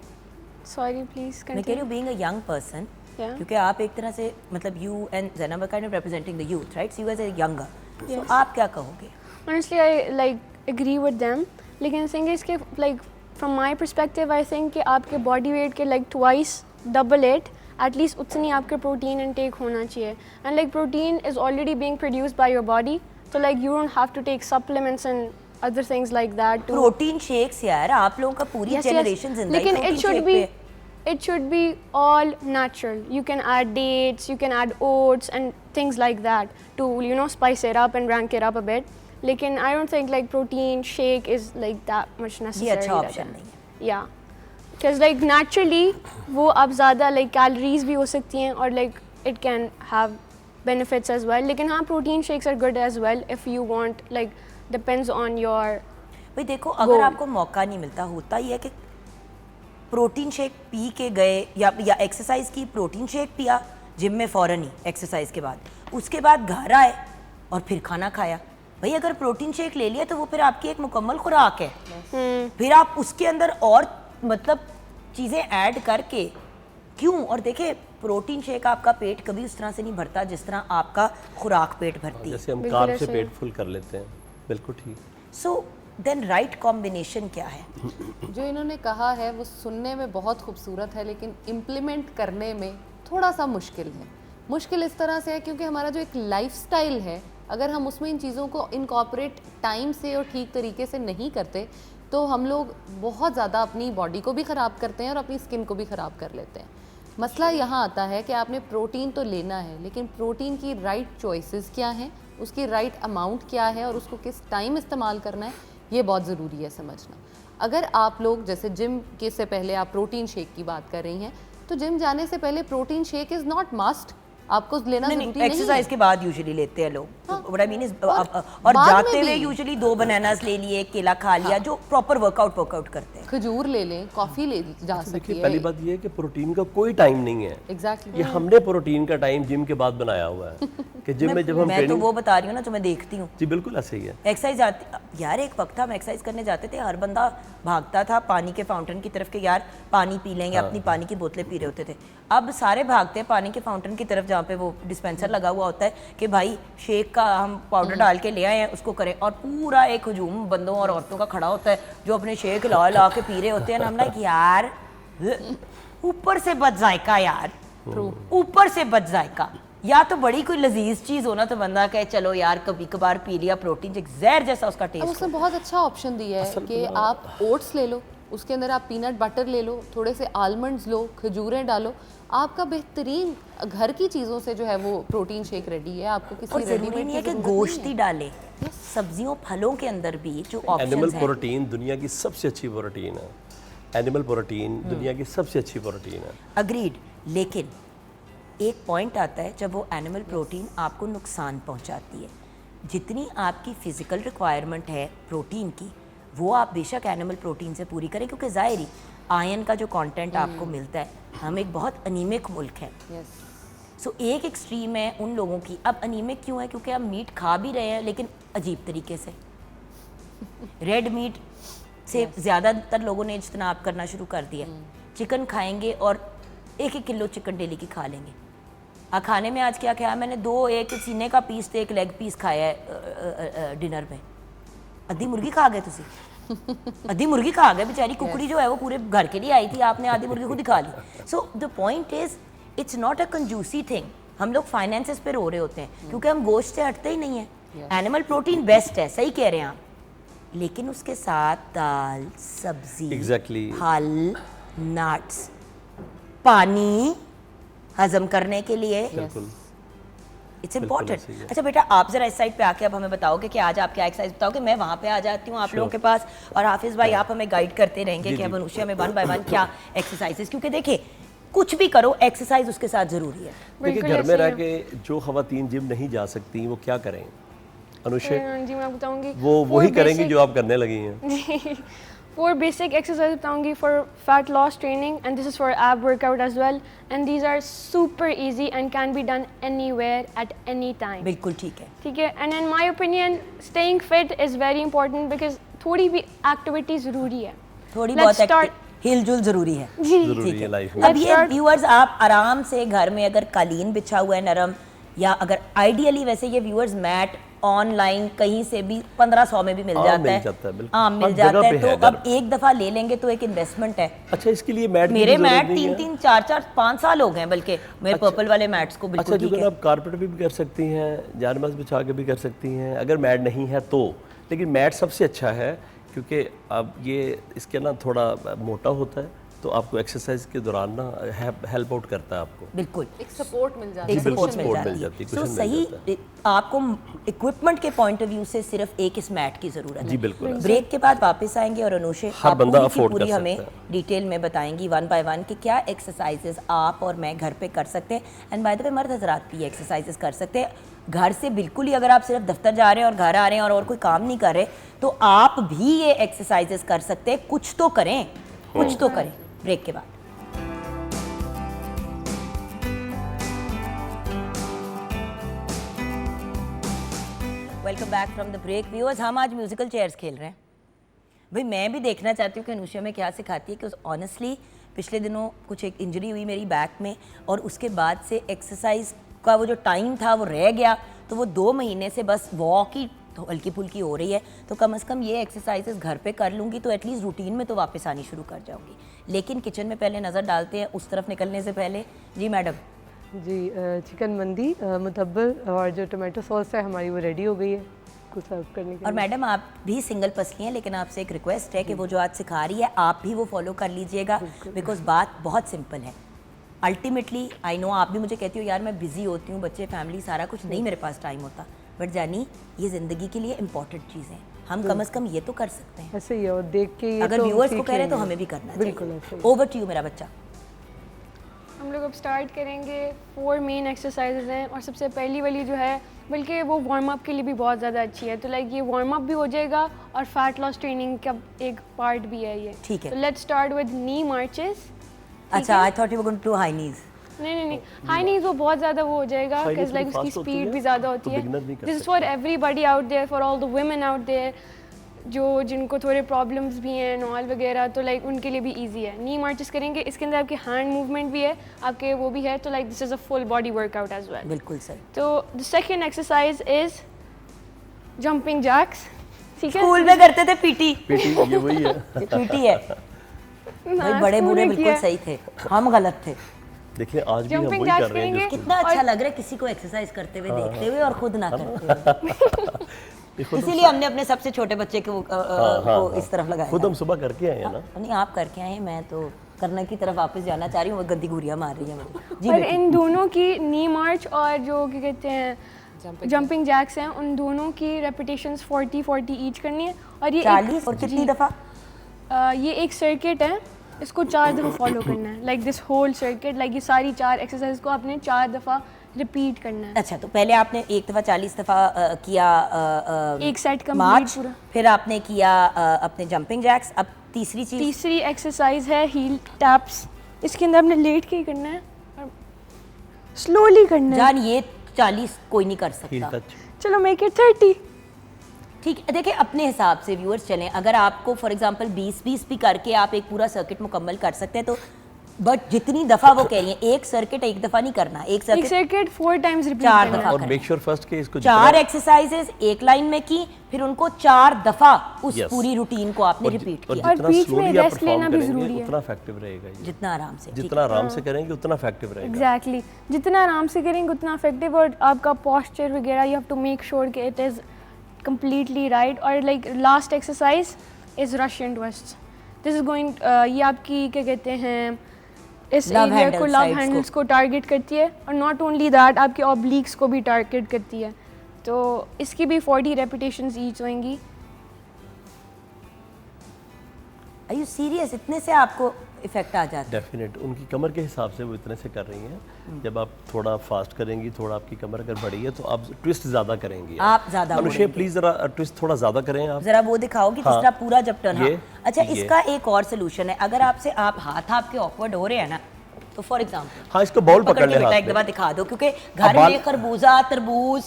Sorry, please मैं कह रही continue. हूँ being a young person, Yeah. क्योंकि आप एक तरह से मतलब you and Zainab are kind of representing the youth, right? So you as a younger, so आप क्या कहोगे? Honestly, I like agree with them. लेकिन थिंग इज कि like from my perspective, I think कि आपके body weight के like twice double it, at least उतनी आपके protein intake होना चाहिए. And like protein is already being produced by your body, so like you don't have to take supplements and other things like that to. Protein shakes यार, आप लोगों का पूरी Yes, जनरेशन yes. जिंदा लेकिन protein it should shake be पे। it should be all natural. You can add dates, you can add oats and things like that to, you know, spice it up and rank it up a bit. लेकिन I don't think like protein shake is like that much necessary. ये अच्छा like ऑप्शन that. नहीं है। Yeah, because like naturally वो अब ज़्यादा like calories भी हो सकती हैं और like it can have benefits as well. लेकिन हाँ, protein shakes are good as well if you want, like depends on your. भाई देखो, अगर गोल। आपको मौका नहीं मिलता, होता ही है कि प्रोटीन शेक पी के गए या एक्सरसाइज की, प्रोटीन शेक पिया जिम में फ़ौरन ही एक्सरसाइज के बाद, उसके बाद घर आए और फिर खाना खाया। भाई अगर प्रोटीन शेक ले लिया तो वो फिर आपकी एक मुकम्मल खुराक है। फिर आप उसके अंदर और मतलब चीज़ें ऐड करके क्यों? और देखिए प्रोटीन शेक आपका पेट कभी उस तरह से नहीं भरता जिस तरह आपका खुराक पेट भरती है। जैसे हम बिल्कुल कार्ब से ऐसे। पेट फुल कर लेते हैं, बिल्कुल ठीक। सो देन राइट कॉम्बिनेशन क्या है? जो इन्होंने कहा है वो सुनने में बहुत खूबसूरत है, लेकिन इम्प्लीमेंट करने में थोड़ा सा मुश्किल है। मुश्किल इस तरह से है क्योंकि हमारा जो एक लाइफस्टाइल है, अगर हम उसमें इन चीज़ों को इनकॉर्पोरेट टाइम से और ठीक तरीके से नहीं करते तो हम लोग बहुत ज़्यादा अपनी बॉडी को भी ख़राब करते हैं और अपनी स्किन को भी ख़राब कर लेते हैं। मसला यहाँ आता है कि आपने प्रोटीन तो लेना है, लेकिन प्रोटीन की राइट चॉइसेस क्या हैं, उसकी राइट अमाउंट क्या है और उसको किस टाइम इस्तेमाल करना है, ये बहुत ज़रूरी है समझना। अगर आप लोग जैसे जिम के से पहले आप प्रोटीन शेक की बात कर रही हैं, तो जिम जाने से पहले protein shake is not must, आपको लेना ज़रूरी नहीं है। एक्सरसाइज के बाद यूजुअली लेते हैं लोग। हाँ, व्हाट आई मीन इज और बाद में जाते हुए भी- यूजुअली 2 बनानास ले लिए, एक केला खा लिया, जो प्रॉपर वर्कआउट करते हैं। खजूर ले लें, कॉफ़ी ले जा सकती देखिए है। पहली बात ये है कि प्रोटीन का कोई टाइम नहीं है। एग्जैक्टली ये हमने प्रोटीन का टाइम जिम के बाद बनाया हुआ है कि जिम में जब हम मैं तो ट्रेनिंग, वो बता रही हूँ ना जो मैं देखती हूँ। जी बिल्कुल ऐसे ही है। एक्सरसाइज आती यार, एक वक्त था हम एक्सरसाइज करने जाते थे, हर बंदा भागता था पानी के फाउंटेन की तरफ के यार पानी पी लेंगे, अपनी पानी की बोतलें पी रहे होते थे। अब सारे भागते हैं पानी के फाउंटेन की तरफ जहाँ पे वो डिस्पेंसर लगा हुआ होता है कि भाई शेक का हम पाउडर डाल के ले आए हैं, उसको करें। और पूरा एक हुजूम बंदों और औरतों का खड़ा होता है जो अपने शेक ला ला के पी रहे होते हैं। हम लाइक यार ऊपर से बद जायका यार, ऊपर से बद जायका। या तो बड़ी कोई लजीज चीज हो ना तो बंदा कहे चलो यार कभी कभार पी लिया, प्रोटीन जहर जैसा उसका अब टेस्ट। उसने बहुत अच्छा ऑप्शन दिया है कि आप ओट्स ले लो, उसके अंदर आप पीनट बटर ले लो, थोड़े से आलमंड्स लो, खजूरें डालो, आपका बेहतरीन घर की चीज़ों से जो है वो प्रोटीन शेक रेडी है। आपको और किसी जरूरी रेडीमेड नहीं है की कि ज़रूरत नहीं गोश्त है। ही डाले, सब्जियों फलों के अंदर भी जो एनिमल ऑप्शंस हैं। प्रोटीन दुनिया की सबसे अच्छी प्रोटीन है। एनिमल प्रोटीन दुनिया की सबसे अच्छी प्रोटीन है। अग्रीड, लेकिन एक पॉइंट आता है जब वो एनिमल प्रोटीन आपको नुकसान पहुंचाती है। जितनी आपकी फिजिकल रिक्वायरमेंट है प्रोटीन की, वो आप बेशक एनिमल प्रोटीन से पूरी करें, क्योंकि ज़ाहिर ही आयरन का जो कंटेंट आपको मिलता है, हम एक बहुत अनीमिक मुल्क है। Yes. सो एक एक्सट्रीम है उन लोगों की। अब अनीमिक क्यों है? क्योंकि हम मीट खा भी रहे हैं लेकिन अजीब तरीके से। रेड मीट से ज़्यादातर लोगों ने इज्तनाब करना शुरू कर दिया। चिकन खाएंगे और 1-1 किलो चिकन डेली की खा लेंगे। खाने में आज क्या खाया मैंने? 2 एक सीने का पीस थे, 1 लेग पीस खाया है डिनर में। अद्धी मुर्गी खा गए तुसी? आधी मुर्गी खा गए बेचारी। कुकड़ी जो है वो पूरे घर के लिए आई थी, आपने आधी मुर्गी खुद ही खा ली। So the point is it's not a कंजूसी थिंग। हम लोग फाइनेंसेस पे रो रहे होते हैं क्योंकि हम गोश्त से हटते ही नहीं है। एनिमल प्रोटीन बेस्ट है, सही कह रहे हैं आप, लेकिन उसके साथ दाल, सब्जी, Exactly. फल, नट्स, पानी हजम करने के लिए बिल्कुल इट्स बिल्कुल इम्पॉर्टेंट। ऐसे ही है। अच्छा बेटा, आप जरा इस साइड पे आके अब हमें बताओगे कि आज आप क्या एक्सरसाइज बताओगे। मैं वहाँ पे आ जाती हूँ आप लोगों के पास, और हाफिज भाई आप हमें गाइड करते रहेंगे जी, कि जी। अब अनुष्या में 1 बाय 1 क्या एक्सरसाइजेस, क्योंकि देखिए कुछ भी करो एक्सरसाइज उसके साथ जरूरी है। देखिए बिल्कुल घर में ऐसे रह ही के जो खवातीन जिम नहीं जा सकती वो क्या करें अनुष्या? जी मैं बताऊंगी वो वही करेंगी जो आप करने लगी हैं। जी 4 basic exercises बताऊंगी for fat loss training, and this is for ab workout as well, and these are super easy and can be done anywhere at any time. बिल्कुल ठीक है। ठीक है, and in my opinion staying fit is very important because थोड़ी भी एक्टिविटी ज़रूरी है। थोड़ी Let's बहुत start- हिलजुल जरूरी है। जी जरूरी ठीक है लाइफ में। अब Let's ये start- व्यूअर्स आप आराम से घर में अगर कालीन बिछा हुआ है नरम, या अगर आइडियली वैसे ये व्यूअर्स मैट ऑनलाइन कहीं से भी 1500 में भी मिल जाता मिल है, जाता है, बिल्कुल। हाँ मिल हर जाता जगह है। पे तो है अब घर। एक दफ़ा ले लेंगे तो एक इन्वेस्टमेंट है। अच्छा इसके लिए मैट मेरे मैट 3-3, 4-4, 5 साल हो गए, बल्कि मेरे पर्पल वाले मैट्स को अच्छा बिल्कुल जो ठीक है। आप कारपेट पे भी कर सकती हैं, जानमाज बिछा के भी कर सकती हैं अगर मैट नहीं है तो। लेकिन मैट सबसे अच्छा है क्योंकि अब ये इसके ना थोड़ा मोटा होता है तो आपको एक्सरसाइज के दौरान ना हेल्प आउट करता है आपको। बिल्कुल एक सपोर्ट मिल जाता एक है। बिल्कुल सपोर्ट support मिल मिल जाती जाती है। है, तो cushion मिल सही आपको इक्विपमेंट के पॉइंट ऑफ व्यू से सिर्फ एक इस मैट की जरूरत है। जी बिल्कुल। ब्रेक के बाद वापस आएंगे और अनुषे हर आप बंदा पूरी की afford पूरी कर हमें सकता है। डिटेल में बताएंगी 1 बाय 1 कि क्या एक्सरसाइजेस आप और मैं घर पे कर सकते हैं। एंड बाय द वे मर्द हजरात भी एक्सरसाइजेस कर सकते हैं घर से। बिल्कुल ही अगर आप सिर्फ दफ्तर जा रहे हैं और घर आ रहे हैं और कोई काम नहीं कर रहे तो आप भी ये एक्सरसाइजेस कर सकते हैं। कुछ तो करें, कुछ तो करें। ब्रेक के बाद welcome back from the break. Viewers, हम आज म्यूजिकल चेयर्स खेल रहे हैं। भाई मैं भी देखना चाहती हूँ कि अनुष्या में क्या सिखाती है, कि ऑनेस्टली पिछले दिनों कुछ एक इंजरी हुई मेरी बैक में, और उसके बाद से एक्सरसाइज का वो जो टाइम था वो रह गया। तो वो 2 महीने से बस वॉक ही हल्की फुल्की हो रही है। तो कम से कम ये एक्सरसाइजेस घर पे कर लूँगी तो एटलीस्ट रूटीन में तो वापस आनी शुरू कर जाऊँगी। लेकिन किचन में पहले नज़र डालते हैं उस तरफ निकलने से पहले। जी मैडम। जी चिकन मंदी मुतब्बल और जो टमाटो सॉस है हमारी वो रेडी हो गई है कुछ सर्व करने के और लिए। मैडम आप भी सिंगल पसली हैं, लेकिन आपसे एक रिक्वेस्ट है कि वो जो आज सिखा रही है आप भी वो फॉलो कर लीजिएगा, बिकॉज बात बहुत सिंपल है। अल्टीमेटली आई नो आप भी मुझे कहती हो यार मैं बिजी होती हूँ, बच्चे, फैमिली, सारा कुछ, नहीं मेरे पास टाइम होता, बट जानी ये ज़िंदगी के लिए इंपॉर्टेंट चीज़ें हम कम से कम ये तो कर सकते हैं। ऐसे ही है, और देख के ये अगर तो व्यूअर्स को सीख कह रहे हैं तो लेंगे। हमें भी करना बिल्कुल चाहिए। ऐसे ही। ओवर टू यू मेरा बच्चा। हम लोग अब स्टार्ट करेंगे 4 मेन एक्सरसाइजेज हैं और सबसे पहली वाली जो है बल्कि वो वार्म अप के लिए भी बहुत ज़्यादा अच्छी है, तो लाइक ये वार्म अप भी हो जाएगा और फैट लॉस ट्रेनिंग का एक पार्ट भी है ये। ठीक है। तो let's start with knee marches. अच्छा, I thought you were going to high knees. नहीं हाई नीज वो बहुत ज़्यादा वो हो जाएगा High knees बिकॉज लाइक थोड़ी उसकी fast होती स्पीड है, भी ज़्यादा तो होती है। beginner नहीं कर this is for everybody out there, for all the women out there जिनको थोड़े प्रॉब्लम्स भी हैं नॉल वगैरह, तो लाइक उनके लिए भी इजी है। नी मार्चेस करेंगे, इसके अंदर आपके हैंड मूवमेंट भी है, आपके वो भी है, तो like this is a full body workout as well. बिल्कुल सही। तो the second exercise is jumping jacks. ठीक है, स्कूल में करते थे पीटी। पीटी ये वही है। ये पीटी है भाई, बड़े स्कूल बूढ़े में बिल्कुल किया। सही थे, हम गलत थे। देखिए आज भी हम Jumping वही jacks कर रहे हैं जो करेंगे। स्कूल- कितना अच्छा लग रहा है किसी को एक्सरसाइज करते हुए देखते हुए और खुद ना करते हुए। देखो इसीलिए हमने अपने सबसे छोटे बच्चे को को इस तरफ लगाया खुद था। हम सुबह करके आए हैं ना। नहीं, आप करके आए हैं, मैं तो करने की तरफ वापस जाना चाह रही हूँ, वो गंदी गुड़िया मार रही है मुझे। जी और बेटी। इन दोनों की नी मार्च और जो क्या कहते हैं जंपिंग जैक्स हैं, उन दोनों की रेपिटेशंस 40 ईच करनी है। और ये 40 और कितनी दफा? ये एक सर्किट है, इसको 4 दफ़ा फॉलो करना है, like this whole circuit, like ये सारी 4 एक्सरसाइज को आपने 4 दफ़ा रिपीट करना है। अच्छा, तो पहले आपने एक दफा 40 दफा किया एक सेट कंप्लीट मार्च, पूरा। फिर आपने किया अपने जंपिंग जैक्स। अब तीसरी चीज तीसरी एक्सरसाइज है हील टैप्स। इसके अंदर आपने लेट के ही करना है और स्लोली करना है। जान, ये 40 कोई नहीं कर हील सकता। टच। चलो मेक इट 30। ठीक है, देखिए अपने हिसाब से व्यूअर्स चलें। अगर आपको फॉर एग्जांपल 20 भी करके आप एक पूरा सर्किट मुकम्मल कर सकते हैं तो, बट जितनी दफा वो कह रही हैं, एक सर्किट एक दफा नहीं करना, एक एक सर्किट सर्किट 4 टाइम्स रिपीट 4 करना दफा है। और करना। मेक श्योर फर्स्ट के इसको 4 एक्सरसाइजेस एक लाइन में की, फिर उनको 4 दफा उस Yes. पूरी रूटीन को आपने रिपीट और किया, और जितना बीच में slowly आप rest लेना perform भी करेंगे, ज़रूरी है। उतना इफेक्टिव रहेगा ये। जितना आराम से। ठीक जितना आराम से करेंगे उतना इफेक्टिव रहेगा। एग्जैक्टली जितना आराम से करेंगे उतना इफेक्टिव, और आपका पोस्चर वगैरह you have to make sure कि इट इज़ कम्प्लीटली राइट। और like last exercise is Russian twist. This is going, ये आपकी क्या कहते हैं इस Love एरिया handle को, लव sides हैंडल्स को टारगेट करती है, और नॉट ओनली दैट आपके ऑब्लिक्स को भी टारगेट करती है। तो इसकी भी 40 रेपिटेशंस ईच होंगी। Are you serious? इतने से आपको इफेक्ट आ जाता है? डेफिनेट उनकी कमर के हिसाब से वो इतने से कर रही हैं। जब आप थोड़ा फास्ट करेंगी, थोड़ा आपकी कमर अगर बढ़ी है तो आप ट्विस्ट ज़्यादा करेंगी। आप ज्यादा अनुषे बोलेंगे। प्लीज ज़रा ट्विस्ट थोड़ा ज़्यादा करें आप। जरा वो दिखाओ कि हाँ। तीसरा पूरा जब टर्न। ये, अच्छा, ये। इसका एक और सोल्यूशन है। अगर आपसे आप हाथ आपके ऑकवर्ड हो रहे हैं ना, तो फॉर एग्जांपल हाँ, इसको बॉल पकड़ ले बेटा हाथ एक दफा में। दिखा दो, क्योंकि अब घर बाल- में खरबूजा, तरबूज,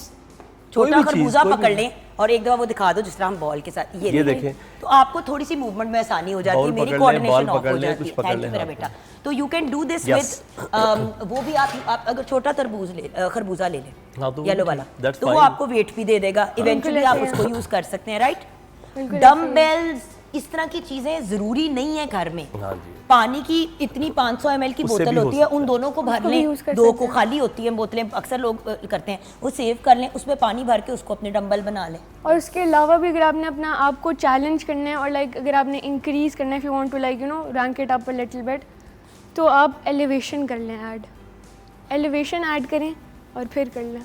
छोटा कोई भी चीज़, खरबूजा कोई भी- पकड़ लें और एक दफा वो दिखा दो जिस तरह हम बॉल के साथ ये ये ले देखें। तो आपको थोड़ी सी मूवमेंट में आसानी हो जाती है, बॉल मेरी पकड़ लें, कोऑर्डिनेशन बॉल ऑफ पकड़ हो लें, जाती कुछ है। पकड़ थैंक यू लें मेरा हाथ बेटा। तो you can do this Yes. With वो भी आप अगर छोटा तरबूज ले खरबूजा ले लें, हाँ, तो वो येलो भी वाला, that's तो वो fine. आपको वेट भी दे देगा। इवेंचुअली आप ऐसे उसको यूज कर सकते हैं, राइट? बिल्कुल डम्बेल्स, इस तरह की चीजें जरूरी नहीं है घर में। हाँ जी। पानी की इतनी 500 ml की उससे बोतल भी हो होती है, सकता उन दोनों को भर उसको भी लें, use कर 2 सकते को हैं। खाली होती हैं बोतलें, अक्सर लोग करते हैं, वो सेव कर लें, उसमें पानी भर के उसको अपने डंबल बना लें। और उसके अलावा भी अगर आपने अपना आपको चैलेंज करना है और लाइक अगर आपने इंक्रीज करना है, if you want to like you know rank it up a little bit, तो आप एलिवेशन कर लें, एलिवेशन ऐड करें और फिर कर लें।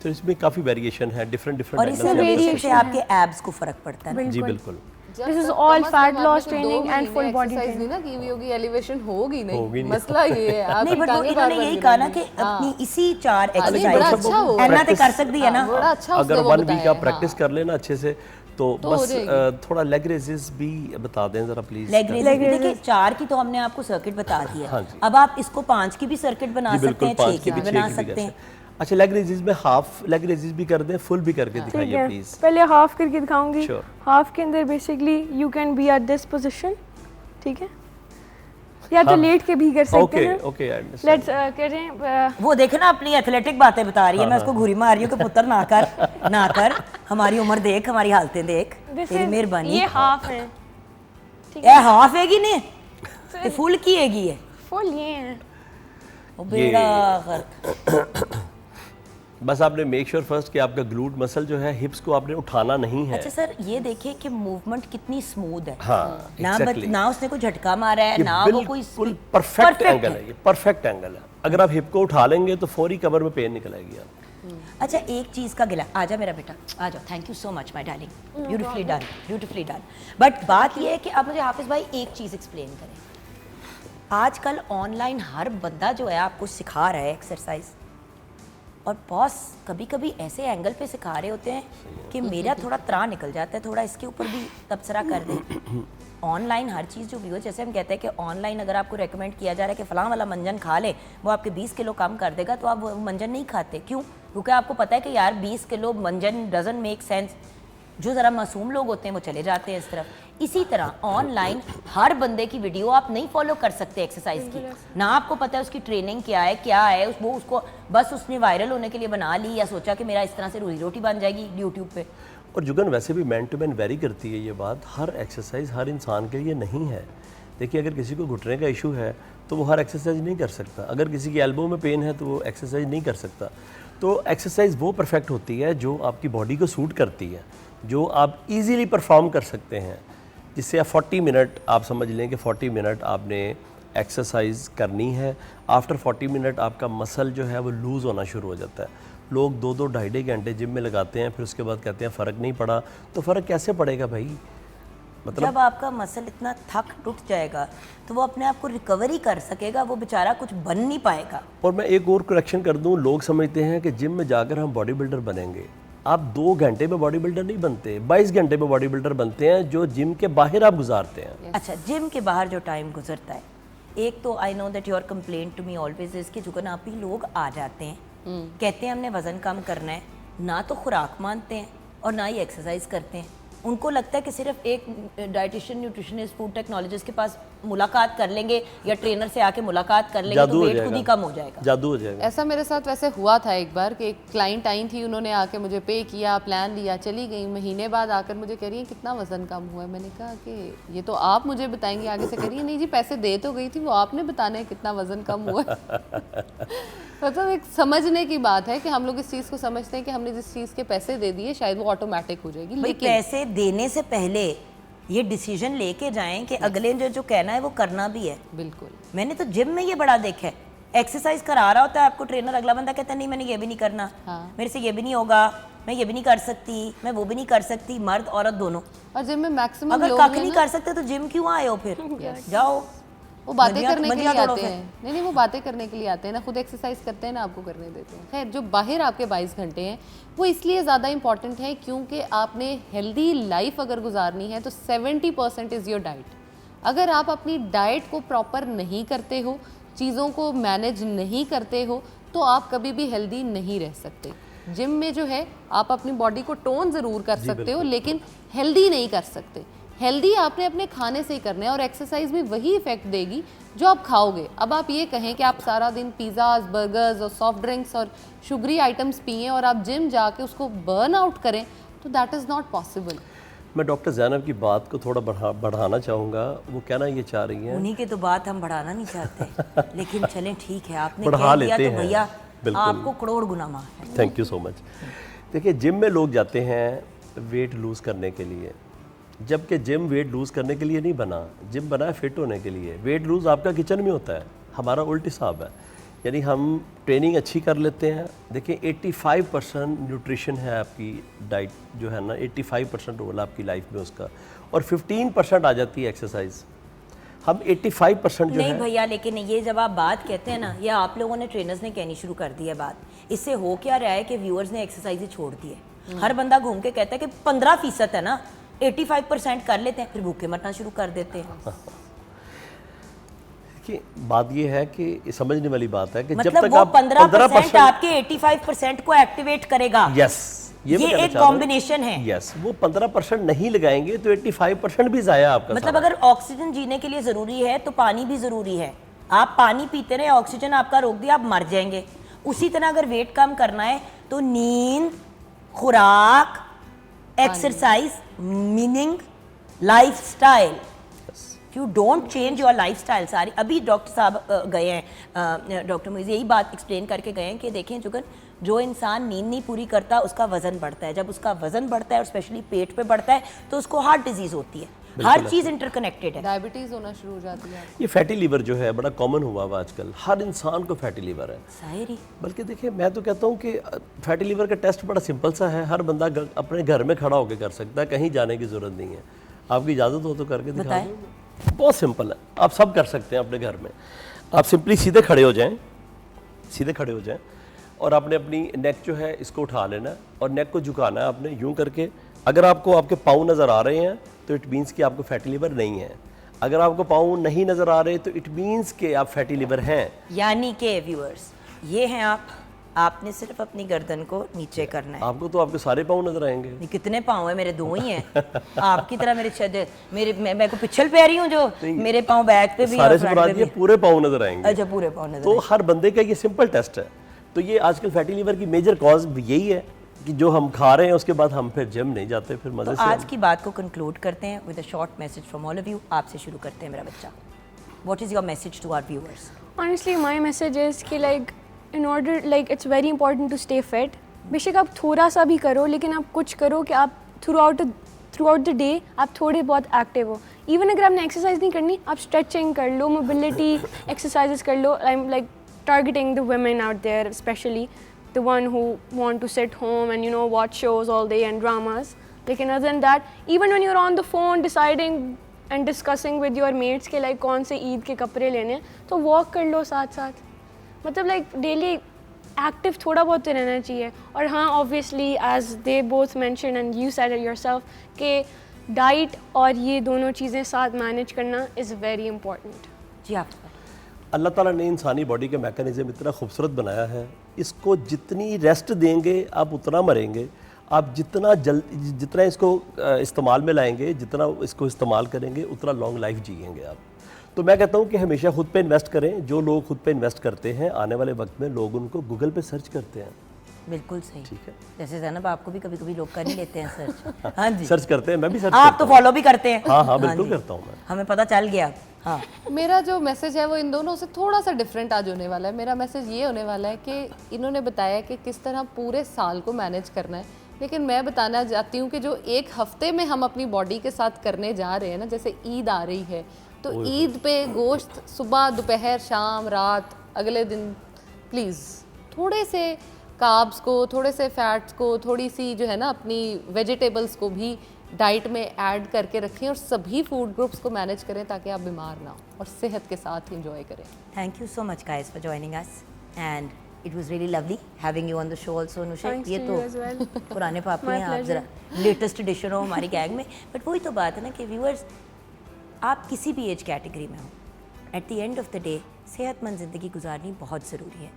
तो इसमें काफ़ी वेरिएशन है, डिफरेंट और इससे से वेरिएशन से variation आपके एब्स को फर्क पड़ता है ना। जी बिल्कुल। This is all fat loss training and full body exercise training. नहीं ना की हुई होगी, एलिवेशन होगी होगी नहीं, नहीं। मसला ये है। आप नहीं, बट वो टांगे इन्होंने बार-बार यही कहा ना गिराएंगे। कि अपनी इसी 4 नहीं, बड़ा एक्सरसाइज अच्छा वो एना ते कर practice- सकती है ना। बड़ा अच्छा अगर उसने वो 1 वीक बताया, आप प्रैक्टिस कर लेना अच्छे से तो तो हो बस जाएगी। थोड़ा लेग रेजेस भी बता दें ज़रा प्लीज। लेग रेजेस भी देखिए, 4 की तो हमने आपको सर्किट बता दी है। हाँ जी। अब आप इसको 5 की भी सर्किट बना जी सकते बिल्कुल, हैं, 5 6 की की भी भी 6 बना की भी सकते कर हैं। सकते हैं। अच्छा, लेग रेजेस में हाफ लेग रेजेस भी कर दें, फुल भी करके ठीक दिखाइए है, प्लीज। पहले हाफ करके दिखाऊंगी। Sure. हाफ के अंदर basically you can be at this position, ठीक है, या तो हाँ। लेट के भी कर सकते ओके हैं। Okay, I understand. लेट्स करें वो देखे ना अपनी एथलेटिक बातें बता रही है, मैं उसको घुरी मार रही हूँ कि पुत्र ना कर, हमारी उम्र देख, हमारी हालतें देख, तेरी मेहरबानी। ये हाफ है, ठीक ए है, हाफ हैगी ने ते फुल की हैगी है फुल ये है। ओ बेड़ा गर्क। बस आपने मेक श्योर फर्स्ट कि आपका ग्लूट मसल जो है, हिप्स को आपने उठाना नहीं है। अच्छा सर, ये देखिए कि मूवमेंट कितनी स्मूथ है। हाँ, ना exactly. ना उसने कोई झटका मारा है, ये ना वो कोई बिल्कुल परफेक्ट एंगल है, ये परफेक्ट एंगल है। अगर आप हिप को उठा लेंगे तो फौरी कमर में पेन निकल आएगी आप। अच्छा, एक चीज का गिला, आजा मेरा बेटा, आ जाओ। Thank you so much my darling, beautifully done, beautifully done. But बात ये है कि अब मुझे हाफिज भाई एक चीज एक्सप्लेन करें। आजकल ऑनलाइन हर बंदा जो है आपको सिखा रहा है एक्सरसाइज, और बॉस कभी कभी ऐसे एंगल पे सिखा रहे होते हैं कि मेरा थोड़ा त्राह निकल जाता है, थोड़ा इसके ऊपर भी तबसरा कर दें। ऑनलाइन हर चीज़ जो भी हो, जैसे हम कहते हैं कि ऑनलाइन अगर आपको रेकमेंड किया जा रहा है कि फ़लाँ वाला मंजन खा ले, वो आपके 20 किलो कम कर देगा, तो आप वो मंजन नहीं खाते। क्यों? क्योंकि आपको पता है कि यार 20 किलो मंजन डजंट मेक सेंस। जो ज़रा मासूम लोग होते हैं वो चले जाते हैं इस तरफ। इसी तरह ऑनलाइन हर बंदे की वीडियो आप नहीं फॉलो कर सकते एक्सरसाइज की, ना आपको पता है उसकी ट्रेनिंग क्या है वो उसको बस उसने वायरल होने के लिए बना ली, या सोचा कि मेरा इस तरह से रोजी रोटी बन जाएगी यूट्यूब पे। और जुगन वैसे भी मैन टू मैन वेरी करती है ये बात, हर एक्सरसाइज हर इंसान के लिए नहीं है। देखिए अगर किसी को घुटने का इशू है तो वो हर एक्सरसाइज नहीं कर सकता, अगर किसी की एल्बो में पेन है तो वो एक्सरसाइज नहीं कर सकता। तो एक्सरसाइज वो परफेक्ट होती है जो आपकी बॉडी को सूट करती है, जो आप इजीली परफॉर्म कर सकते हैं, जिससे आप 40 मिनट आप समझ लें कि 40 मिनट आपने एक्सरसाइज करनी है। आफ्टर 40 मिनट आपका मसल जो है वो लूज़ होना शुरू हो जाता है। लोग 2-2 ढाई घंटे जिम में लगाते हैं, फिर उसके बाद कहते हैं फ़र्क नहीं पड़ा। तो फ़र्क कैसे पड़ेगा भाई? मतलब जब आपका मसल इतना थक टूट जाएगा तो वो अपने आप को रिकवरी कर सकेगा, वो बेचारा कुछ बन नहीं पाएगा। और मैं एक और करेक्शन कर दूं, लोग समझते हैं कि जिम में जाकर हम बॉडी बिल्डर बनेंगे। आप 2 घंटे में बॉडी बिल्डर नहीं बनते, 22 घंटे में बॉडी बिल्डर बनते हैं जो जिम के बाहर आप गुजारते हैं। अच्छा, जिम के बाहर जो टाइम गुजरता है, एक तो I know that your complaint to me always is कि जुगन आप ही लोग आ जाते हैं, कहते हैं हमने वजन कम करना है, ना तो खुराक मानते हैं और ना ही एक्सरसाइज करते हैं। उनको लगता है कि सिर्फ एक डाइटिशियन, न्यूट्रिशनिस्ट, फूड टेक्नोलॉजिस्ट के पास मुलाकात कर लेंगे या ट्रेनर से आके मुलाकात कर लेंगे तो वेट खुद ही कम हो जाएगा, जादू हो जाएगा। ऐसा मेरे साथ वैसे हुआ था एक बार कि एक क्लाइंट आई थी, उन्होंने आके मुझे पे किया, प्लान लिया, चली गई। महीने बाद आकर मुझे कह रही है कितना वज़न कम हुआ है। मैंने कहा कि ये तो आप मुझे बताएंगे आगे से। कह रही है नहीं जी, पैसे दे तो गई थी, वो आपने बताना है कितना वज़न कम हुआ है। मतलब एक समझने की बात है कि हम लोग इस चीज़ को समझते हैं कि हमने जिस चीज़ के पैसे दे दिए शायद वो ऑटोमेटिक हो जाएगी, लेकिन पैसे देने से पहले ये डिसीजन लेके जाएं कि अगले जो कहना है वो करना भी है। बिल्कुल। मैंने तो जिम में ये बड़ा देखा है, एक्सरसाइज करा रहा होता है आपको ट्रेनर, अगला बंदा कहता है नहीं मैंने ये भी नहीं करना, मेरे से ये भी नहीं होगा, मैं ये भी नहीं कर सकती, मैं वो भी नहीं कर सकती, मर्द औरत दोनों। और जिम में मैक्सिमम अगर लोग कख नहीं कर सकते तो जिम क्यों आए हो फिर? जाओ, वो बातें बंदियां करने के लिए तोड़ो आते फिर। हैं। नहीं, वो बातें करने के लिए आते हैं ना, खुद एक्सरसाइज करते हैं ना आपको करने देते हैं। खैर, जो बाहर आपके 22 घंटे हैं वो इसलिए ज़्यादा इंपॉर्टेंट है क्योंकि आपने हेल्दी लाइफ अगर गुजारनी है तो 70% इज़ योर डाइट। अगर आप अपनी डाइट को प्रॉपर नहीं करते हो, चीज़ों को मैनेज नहीं करते हो, तो आप कभी भी हेल्दी नहीं रह सकते। जिम में जो है आप अपनी बॉडी को टोन ज़रूर कर सकते हो लेकिन हेल्दी नहीं कर सकते। हेल्दी आपने अपने खाने से ही करना है और एक्सरसाइज भी वही इफेक्ट देगी जो आप खाओगे। अब आप ये कहें कि आप सारा दिन पिज़्ज़ाज, बर्गर्स और सॉफ्ट ड्रिंक्स और शुगरी आइटम्स पिएं और आप जिम जाके उसको बर्न आउट करें, तो दैट इज़ नॉट पॉसिबल। मैं डॉक्टर ज़ैनब की बात को थोड़ा बढ़ाना चाहूँगा। वो कहना ये चाह रही हैं, उन्हीं की तो बात हम बढ़ाना नहीं चाहते लेकिन चलें ठीक है, आपने बढ़ा कह दिया लेते तो हैं। भैया बिल्कुल। आपको करोड़ गुना माफ है। Thank you so much. देखिए जिम में लोग जाते हैं वेट लूज़ करने के लिए, जबकि जिम वेट लूज़ करने के लिए नहीं बना, जिम बना है फिट होने के लिए। वेट लूज़ आपका किचन में होता है, हमारा उल्टी हिसाब है। यानी हम ट्रेनिंग अच्छी कर लेते हैं। देखिए 85% न्यूट्रिशन है आपकी डाइट जो है ना, 85% रोल आपकी लाइफ में उसका, और 15% आ जाती है एक्सरसाइज। हम 85% जो नहीं है भैया, लेकिन ये जब आप बात कहते हैं ना, ये आप लोगों ने ट्रेनर्स ने कहनी शुरू कर दी है बात। इससे हो क्या रहा है कि व्यूअर्स ने एक्सरसाइज ही छोड़ दी है। हर बंदा घूम के कहता है कि 15% है ना, 85% कर लेते हैं, फिर भूखे मरना शुरू कर देते हैं। कि बात ये है कि समझने वाली बात है कि जब मतलब तक वो आप 15% आपके 85% को एक्टिवेट करेगा। यस, ये एक कॉम्बिनेशन है। यस, वो 15% नहीं लगाएंगे तो 85% भी जाया आपका। मतलब अगर ऑक्सीजन जीने के लिए जरूरी है तो पानी भी जरूरी है। आप पानी पीते रहे, ऑक्सीजन आपका रोक दिया, आप मर जाएंगे। उसी तरह अगर वेट कम करना है तो नींद, खुराक, exercise, meaning, lifestyle. You don't change your lifestyle सारी। अभी डॉक्टर साहब गए हैं, डॉक्टर मुझे यही बात एक्सप्लेन करके गए हैं कि देखें जुगन, जो इंसान नींद नहीं पूरी करता उसका वजन बढ़ता है। जब उसका वजन बढ़ता है और स्पेशली पेट पे बढ़ता है तो उसको हार्ट डिजीज होती है। हर चीज इंटरकनेक्टेड है। डायबिटीज होना शुरू हो जाती है। ये फैटी लीवर जो है बड़ा कॉमन हुआ हुआ आजकल, हर इंसान को फैटी लीवर है। शायरी। बल्कि देखिए मैं तो कहता हूँ कि फैटी लीवर का टेस्ट बड़ा सिंपल सा है, हर बंदा अपने घर में खड़ा होकर कर सकता है, कहीं जाने की जरूरत नहीं है। आपकी इजाज़त हो तो करके दिखा बताएं। दो। बहुत सिंपल है, आप सब कर सकते हैं अपने घर में। आप सिंपली सीधे खड़े हो जाएं, सीधे खड़े हो जाएं और आपने अपनी नेक जो है इसको उठा लेना है और नेक को झुकाना है आपने यूं करके। अगर आपको आपके पाँव नज़र आ रहे हैं तो इट मीन्स कि आपको फैटी लिवर नहीं है। अगर आपको पाँव नहीं नज़र आ रहे तो इट मीन्स कि आप फैटी लिवर हैं। यानी कि व्यूअर्स, ये हैं आपने सिर्फ अपनी गर्दन को नीचे करना है। आपको तो आपके सारे पाँव नज़र आएंगे। ये कितने पाँव है? मेरे दो ही हैं। आपकी तरह मेरे छद मैं को पिछल पैरी हूँ जो मेरे पाँव बैक पे भी सारे और से फ्रंट मुराद पे ये भी। पूरे पाँव नज़र आएंगे। अच्छा, पूरे पाँव नजर तो हर बंदे का ये सिंपल टेस्ट है। तो ये आजकल फैटी लिवर की मेजर कॉज यही है कि जो हम खा रहे हैं उसके बाद हम फिर जिम नहीं जाते, फिर मजे तो से आज की बात को कंक्लूड करते हैं with a short message from all of you. आपसे शुरू करते हैं मेरा बच्चा। What is your message to our viewers? Honestly, my message is कि like in order like it's very important to stay fit. बेशक आप थोड़ा सा भी करो, लेकिन आप कुछ करो कि आप throughout the day आप थोड़े बहुत एक्टिव हो। इवन अगर आपने एक्सरसाइज नहीं करनी, आप स्ट्रेचिंग कर लो, मोबिलिटी एक्सरसाइजेस कर लो। I am like targeting the women out there, especially the one who want to sit home and watch shows all day and dramas. लेकिन other than that, even when you're on the phone deciding and discussing with your mates के like कौन से ईद के कपड़े लेने, तो walk कर लो साथ साथ। मतलब like daily active थोड़ा बहुत तो रहना चाहिए। और हाँ, obviously as they both mentioned and you said it yourself कि diet और ये दोनों चीज़ें साथ manage करना is very important। जी आप अल्लाह ताला ने इंसानी बॉडी का मैकेनिज्म इतना खूबसूरत बनाया है, इसको जितनी रेस्ट देंगे आप उतना मरेंगे। आप जितना इसको इस्तेमाल में लाएंगे, जितना इसको इस्तेमाल करेंगे, उतना लॉन्ग लाइफ जिएंगे आप। तो मैं कहता हूँ कि हमेशा खुद पे इन्वेस्ट करें। जो लोग खुद पे इन्वेस्ट करते हैं, आने वाले वक्त में लोग उनको गूगल पे सर्च करते हैं। बिल्कुल सही। ठीक है, जैसे जैनब आपको भी कभी कभी लोग कर ही लेते हैं सर्च। हाँ जी, सर्च करते हैं, मैं भी सर्च आप करता तो हूँ। फॉलो भी करते हैं। हाँ बिल्कुल जी, करता हूँ मैं। हमें पता चल गया। हाँ, मेरा जो मैसेज है वो इन दोनों से थोड़ा सा डिफरेंट आज होने वाला है। मेरा मैसेज ये होने वाला है कि इन्होंने बताया कि किस तरह पूरे साल को मैनेज करना है, लेकिन मैं बताना चाहती हूँ कि जो एक हफ्ते में हम अपनी बॉडी के साथ करने जा रहे हैं ना, जैसे ईद आ रही है, तो ईद पे गोश्त सुबह, दोपहर, शाम, रात, अगले दिन प्लीज़ थोड़े से कार्ब्स को, थोड़े से फैट्स को, थोड़ी सी जो है ना अपनी वेजिटेबल्स को भी डाइट में ऐड करके रखें और सभी फूड ग्रुप्स को मैनेज करें ताकि आप बीमार ना हो और सेहत के साथ इंजॉय करें। Thank you so much guys for joining us and it was really lovely having you on the show also. Nusha, Thanks ये to तो you as well. पुराने पापी My हैं आप, pleasure. जरा लेटेस्ट एडिशन हो हमारी गैंग में। बट वही तो बात है ना कि व्यूअर्स, आप किसी भी एज कैटेगरी में हो, eight the end of the day सेहतमंद ज़िंदगी गुजारनी बहुत ज़रूरी है।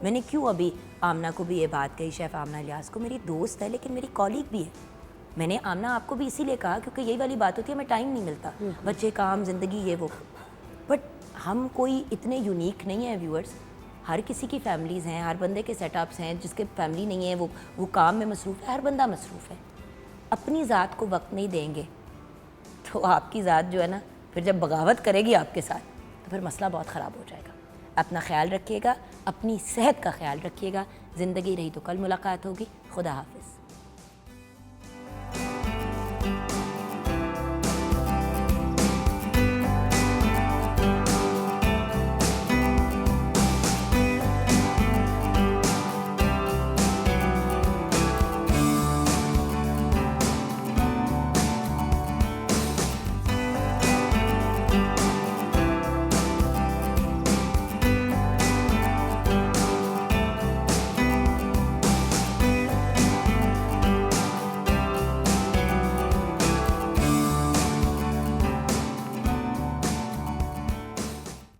मैंने क्यों अभी आमना को भी ये बात कही, शेफ़ आमना इलियास को, मेरी दोस्त है लेकिन मेरी कॉलीग भी है। मैंने आमना आपको भी इसीलिए कहा क्योंकि यही वाली बात होती है, हमें टाइम नहीं मिलता, बच्चे, काम, ज़िंदगी, ये वो। बट हम कोई इतने यूनिक नहीं है व्यूअर्स। हर किसी की फैमिलीज़ हैं, हर बंदे के सेटअप्स हैं। जिसके फैमिली नहीं है वो काम में मसरूफ़ है, हर बंदा मसरूफ़ है। अपनी ज़ात को वक्त नहीं देंगे तो आपकी ज़ात जो है ना, फिर जब बगावत करेगी आपके साथ, तो फिर मसला बहुत ख़राब हो जाएगा। अपना ख्याल रखिएगा, अपनी सेहत का ख्याल रखिएगा। ज़िंदगी रही तो कल मुलाकात होगी। खुदा हाफिज़।